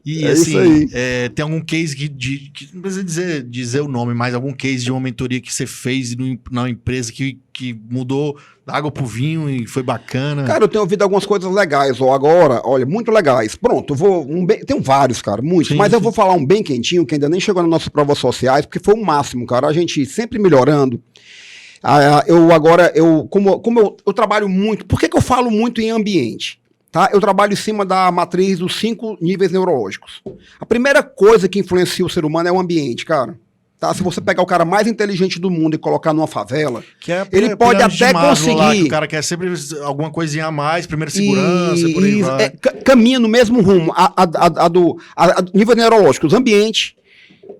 E assim, tem algum case que não precisa dizer o nome, mas algum case de uma mentoria que você fez na empresa que mudou da água pro vinho e foi bacana? Cara, eu tenho ouvido algumas coisas legais, agora, olha, muito legais. Pronto, tenho vários, cara, muitos, mas eu vou falar um bem quentinho, que ainda nem chegou nas nossas provas sociais, porque foi o máximo, cara, a gente sempre melhorando. Como eu trabalho muito, por que eu falo muito em ambiente? Tá? Eu trabalho em cima da matriz dos 5 níveis neurológicos. A primeira coisa que influencia o ser humano é o ambiente, cara. Tá? Se você pegar o cara mais inteligente do mundo e colocar numa favela, ele pode até conseguir... Lá, o cara quer sempre alguma coisinha a mais, primeira segurança, por aí vai. Caminha no mesmo rumo. Do nível neurológico, os ambientes,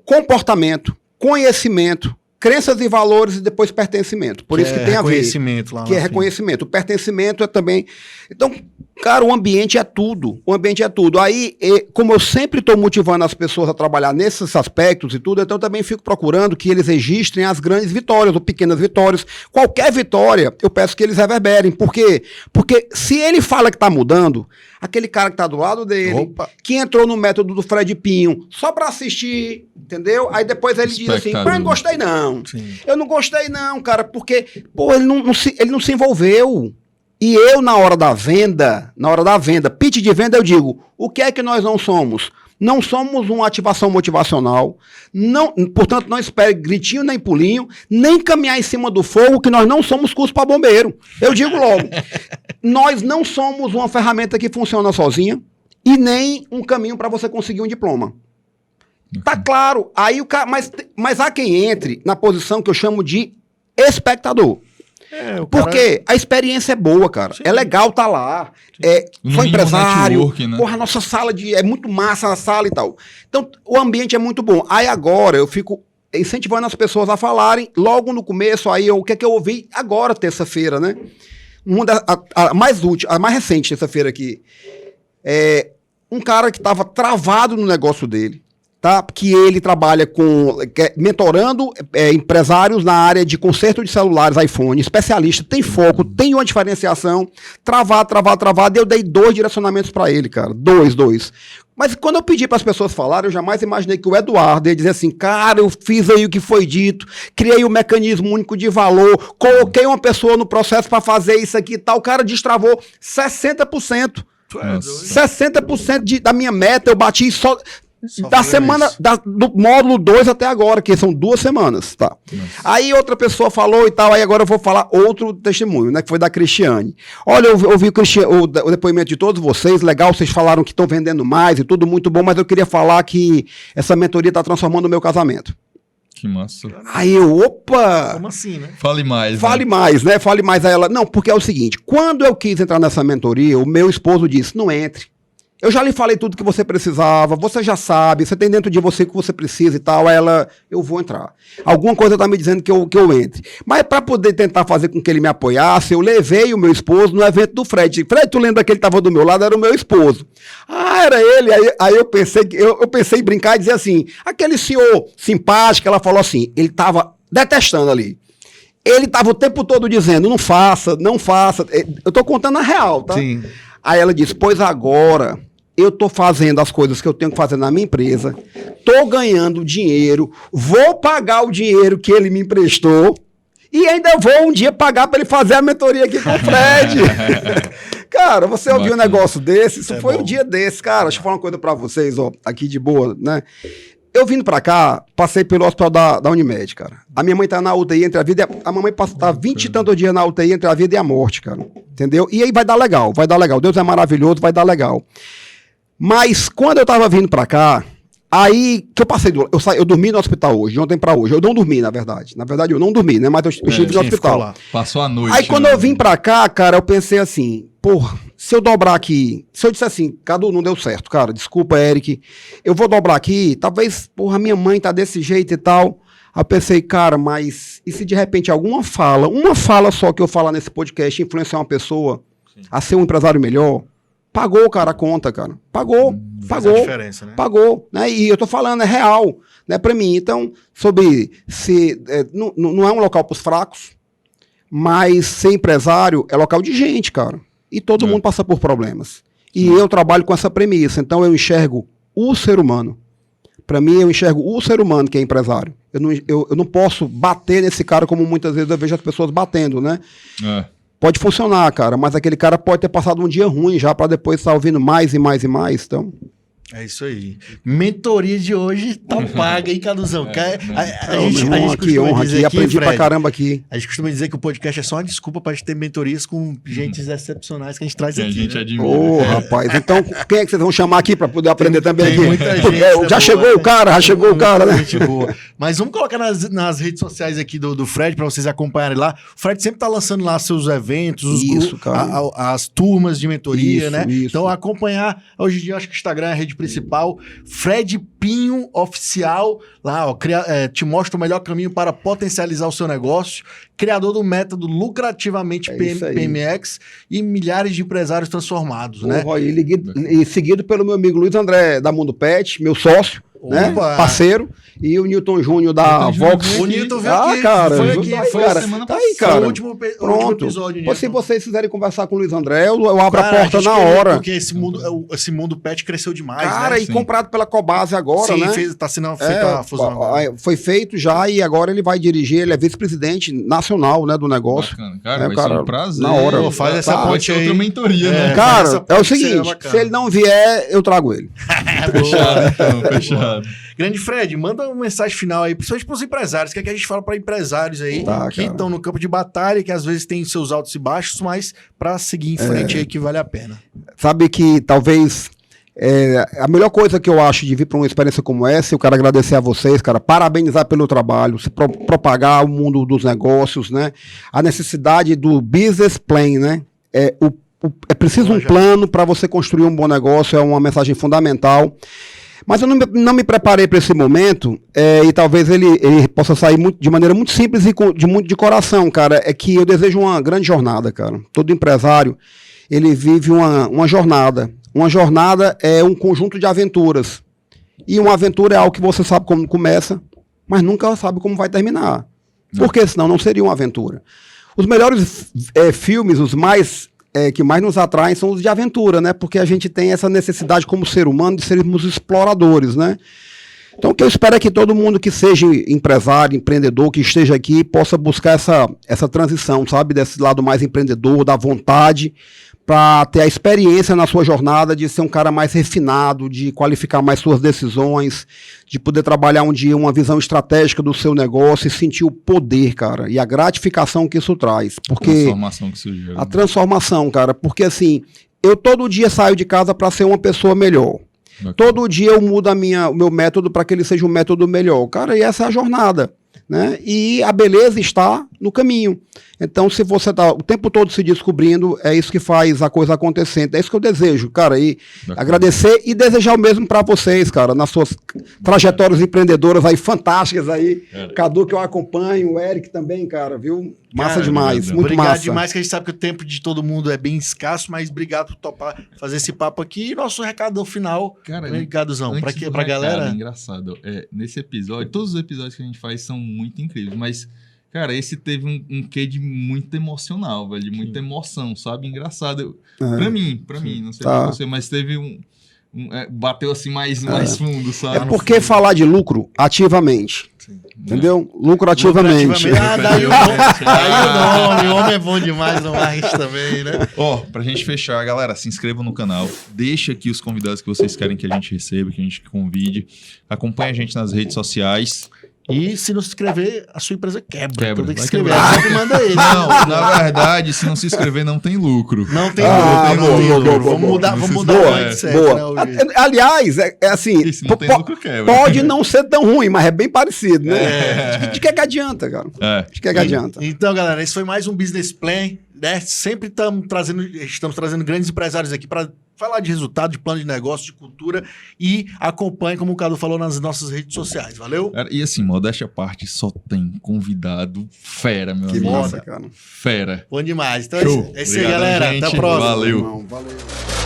comportamento, conhecimento, crenças e valores e depois pertencimento. Por isso que tem a ver. Reconhecimento lá. Que é reconhecimento. O pertencimento é também... Então, cara, o ambiente é tudo. O ambiente é tudo. Aí, como eu sempre estou motivando as pessoas a trabalhar nesses aspectos e tudo, então eu também fico procurando que eles registrem as grandes vitórias ou pequenas vitórias. Qualquer vitória, eu peço que eles reverberem. Por quê? Porque se ele fala que está mudando, aquele cara que está do lado dele, que entrou no método do Fred Pinho, só para assistir, entendeu? Aí depois ele diz assim, mas não gostei não. Sim. Eu não gostei não, cara, porque ele não se envolveu. E eu, na hora da venda, pitch de venda, eu digo, o que é que nós não somos? Não somos uma ativação motivacional, portanto, não espere gritinho nem pulinho, nem caminhar em cima do fogo, que nós não somos curso para bombeiro. Eu digo logo, nós não somos uma ferramenta que funciona sozinha e nem um caminho para você conseguir um diploma. Tá claro, aí o cara, mas há quem entre na posição que eu chamo de espectador. Porque a experiência é boa, cara. Sim. É legal tá lá. Sou empresário. Né? Porra, a nossa sala é muito massa a sala e tal. Então, o ambiente é muito bom. Aí agora eu fico incentivando as pessoas a falarem logo no começo. Aí o que é que eu ouvi agora, terça-feira, né? A mais útil, a mais recente terça-feira aqui. Um cara que estava travado no negócio dele. tá? Que ele trabalha mentorando empresários na área de conserto de celulares, iPhone, especialista, tem foco, tem uma diferenciação, travar, eu dei 2 direcionamentos para ele, cara, dois. Mas quando eu pedi para as pessoas falarem, eu jamais imaginei que o Eduardo ia dizer assim, cara, eu fiz aí o que foi dito, criei um mecanismo único de valor, coloquei uma pessoa no processo para fazer isso aqui e tal, o cara destravou 60%. 60% da minha meta eu bati só da semana, do módulo 2 até agora, que são 2 semanas, tá? Aí outra pessoa falou e tal, aí agora eu vou falar outro testemunho, né, que foi da Cristiane. Olha, eu ouvi o depoimento de todos vocês, legal, vocês falaram que estão vendendo mais e tudo muito bom, mas eu queria falar que essa mentoria está transformando o meu casamento. Que massa. Aí eu, opa! Como assim, né? Fale mais. Fale mais, né? Fale mais a ela. Não, porque é o seguinte, quando eu quis entrar nessa mentoria, o meu esposo disse, não entre. Eu já lhe falei tudo que você precisava, você já sabe, você tem dentro de você o que você precisa e tal. Ela, eu vou entrar. Alguma coisa tá me dizendo que eu entre. Mas para poder tentar fazer com que ele me apoiasse, eu levei o meu esposo no evento do Fred. Fred, tu lembra que ele tava do meu lado? Era o meu esposo. Ah, era ele. Aí eu pensei em brincar e dizer assim, aquele senhor simpático, ela falou assim, ele tava detestando ali. Ele tava o tempo todo dizendo, não faça. Eu tô contando a real, tá? Sim. Aí ela disse, pois agora eu tô fazendo as coisas que eu tenho que fazer na minha empresa, tô ganhando dinheiro, vou pagar o dinheiro que ele me emprestou e ainda vou um dia pagar para ele fazer a mentoria aqui com o Fred. Cara, você ouviu um negócio desse? Isso foi um dia desse, cara. Deixa eu falar uma coisa para vocês, ó, aqui de boa, né? Eu vindo pra cá, passei pelo hospital da Unimed, cara. A minha mãe tá na UTI entre a vida e a mamãe tá 20 e tantos dias na UTI entre a vida e a morte, cara. Entendeu? E aí vai dar legal. Deus é maravilhoso, vai dar legal. Mas quando eu tava vindo pra cá, aí que eu passei, eu dormi no hospital hoje, de ontem pra hoje. Eu não dormi, na verdade. Na verdade, eu não dormi, né? Mas eu estive no hospital. Passou a noite. Aí quando eu vim pra cá, cara, eu pensei assim, porra, se eu dobrar aqui, se eu disser assim, Cadu, não deu certo, cara, desculpa, Eric, eu vou dobrar aqui, talvez, porra, minha mãe tá desse jeito e tal. Aí eu pensei, cara, mas e se de repente uma fala só que eu falar nesse podcast influenciar uma pessoa a ser um empresário melhor? Pagou, cara, a conta, cara. Pagou. Faz a diferença, né? Pagou, né? E eu tô falando, é real, né, pra mim. Então, não é um local pros fracos, mas ser empresário é local de gente, cara. E todo mundo passa por problemas. E eu trabalho com essa premissa. Então, eu enxergo o ser humano. Pra mim, eu enxergo o ser humano que é empresário. Eu não posso bater nesse cara como muitas vezes eu vejo as pessoas batendo, né? Pode funcionar, cara, mas aquele cara pode ter passado um dia ruim já para depois estar ouvindo mais e mais e mais, então... É isso aí. Mentoria de hoje tá paga, hein, Caduzão? A gente que honra aqui, aprendi Fred, pra caramba aqui. A gente costuma dizer que o podcast é só uma desculpa pra gente ter mentorias com gente excepcionais que a gente traz aqui. A gente admira. Ô, rapaz, então quem é que vocês vão chamar aqui pra poder aprender também tem aqui? Muita gente, já chegou o cara, né? Gente boa. Mas vamos colocar nas redes sociais aqui do Fred pra vocês acompanharem lá. O Fred sempre tá lançando lá seus eventos, as turmas de mentoria, né? Isso. Então acompanhar, hoje em dia eu acho que o Instagram é a rede principal, Fred Pinho Oficial, lá, ó, te mostra o melhor caminho para potencializar o seu negócio, criador do método Lucrativamente PMX e milhares de empresários transformados, né? E seguido pelo meu amigo Luiz André da Mundo Pet, meu sócio, né? Parceiro, e o Newton Júnior da Vox. O Newton veio aqui, cara, foi cara, semana tá aí, cara. Foi o último episódio. Newton. Se vocês quiserem conversar com o Luiz André, eu abro a porta na hora. Porque esse mundo pet cresceu demais, cara, né? E comprado pela Cobase agora, né? Sim, tá sendo feita a fusão agora. Foi feito já e agora ele vai dirigir, ele é vice-presidente nacional, né, do negócio. Bacana. Cara, vai ser um prazer. Na hora. Pô, faz essa ponte aí. Outra mentoria, né? Cara, é o seguinte, se ele não vier, eu trago ele. Fechado, então, fechado. Grande Fred, manda uma mensagem final aí, principalmente para os empresários, que é que a gente fala para empresários aí que estão no campo de batalha, que às vezes tem seus altos e baixos, mas para seguir em frente aí que vale a pena. Sabe que talvez a melhor coisa que eu acho de vir para uma experiência como essa, eu quero agradecer a vocês, cara, parabenizar pelo trabalho, se propagar o mundo dos negócios, né? A necessidade do business plan, né? É preciso um plano para você construir um bom negócio, é uma mensagem fundamental. Mas eu não me preparei para esse momento e talvez ele possa sair de maneira muito simples e muito de coração, cara. É que eu desejo uma grande jornada, cara. Todo empresário, ele vive uma jornada. Uma jornada é um conjunto de aventuras. E uma aventura é algo que você sabe como começa, mas nunca sabe como vai terminar. Porque senão não seria uma aventura. Os melhores filmes, os mais que mais nos atraem são os de aventura, né? Porque a gente tem essa necessidade como ser humano de sermos exploradores, né? Então o que eu espero é que todo mundo que seja empresário, empreendedor, que esteja aqui, possa buscar essa transição, sabe? Desse lado mais empreendedor, da vontade, para ter a experiência na sua jornada de ser um cara mais refinado, de qualificar mais suas decisões, de poder trabalhar um dia uma visão estratégica do seu negócio e sentir o poder, cara, e a gratificação que isso traz. Porque A transformação que isso gera. a transformação, cara, porque assim, eu todo dia saio de casa para ser uma pessoa melhor. Bacana. Todo dia eu mudo o meu método para que ele seja um método melhor. Cara, e essa é a jornada, né? E a beleza está no caminho. Então, se você está o tempo todo se descobrindo, é isso que faz a coisa acontecendo. É isso que eu desejo, cara. E Bacana. agradecer e desejar o mesmo para vocês, cara, nas suas trajetórias empreendedoras aí fantásticas aí. Cara. Cadu, que eu acompanho, o Eric também, cara, viu? Massa Cara, demais, obrigado. muito Obrigado massa. demais, que a gente sabe que o tempo de todo mundo é bem escasso, mas obrigado por topar fazer esse papo aqui. E nosso recado final, Cara, Recadozão, pra antes quê? do Pra recado, galera? engraçado. Nesse episódio, todos os episódios que a gente faz são muito incríveis, mas, cara, esse teve um quê de muito emocional, velho, de muita emoção, sabe? Engraçado. Pra mim, não sei Tá. pra você, mas teve bateu assim mais fundo, sabe? É porque falar de lucro ativamente, entendeu? Lucro ativamente. Ah, daí o nome, o homem é bom demais, não mais também, né? Ó, pra gente fechar, galera, se inscrevam no canal, deixa aqui os convidados que vocês querem que a gente receba, que a gente convide, acompanha a gente nas redes sociais. E se não se inscrever, a sua empresa quebra. Então tem que vai inscrever. quebrar. Aí você manda ele. Não, na verdade, se não se inscrever, não tem lucro. Não tem Ah, lucro, não tem boa, lucro. boa, Vamos boa. mudar, Não vamos se mudar o esboa, mindset, Boa. né? Luiz? Aliás, é assim, E se não tem lucro, quebra. pode não ser tão ruim, mas é bem parecido, né? De que adianta, cara? De que adianta? Então, galera, esse foi mais um Business Plan, né? Sempre estamos trazendo grandes empresários aqui para falar de resultado, de plano de negócio, de cultura e acompanhe, como o Cadu falou, nas nossas redes sociais. Valeu? Cara, e assim, modéstia à parte, só tem convidado fera, meu Que amigo. massa, cara. Fera. Bom demais. Então, Show. é isso aí, Obrigadão, galera. gente. Até a próxima. Valeu. Irmão, valeu.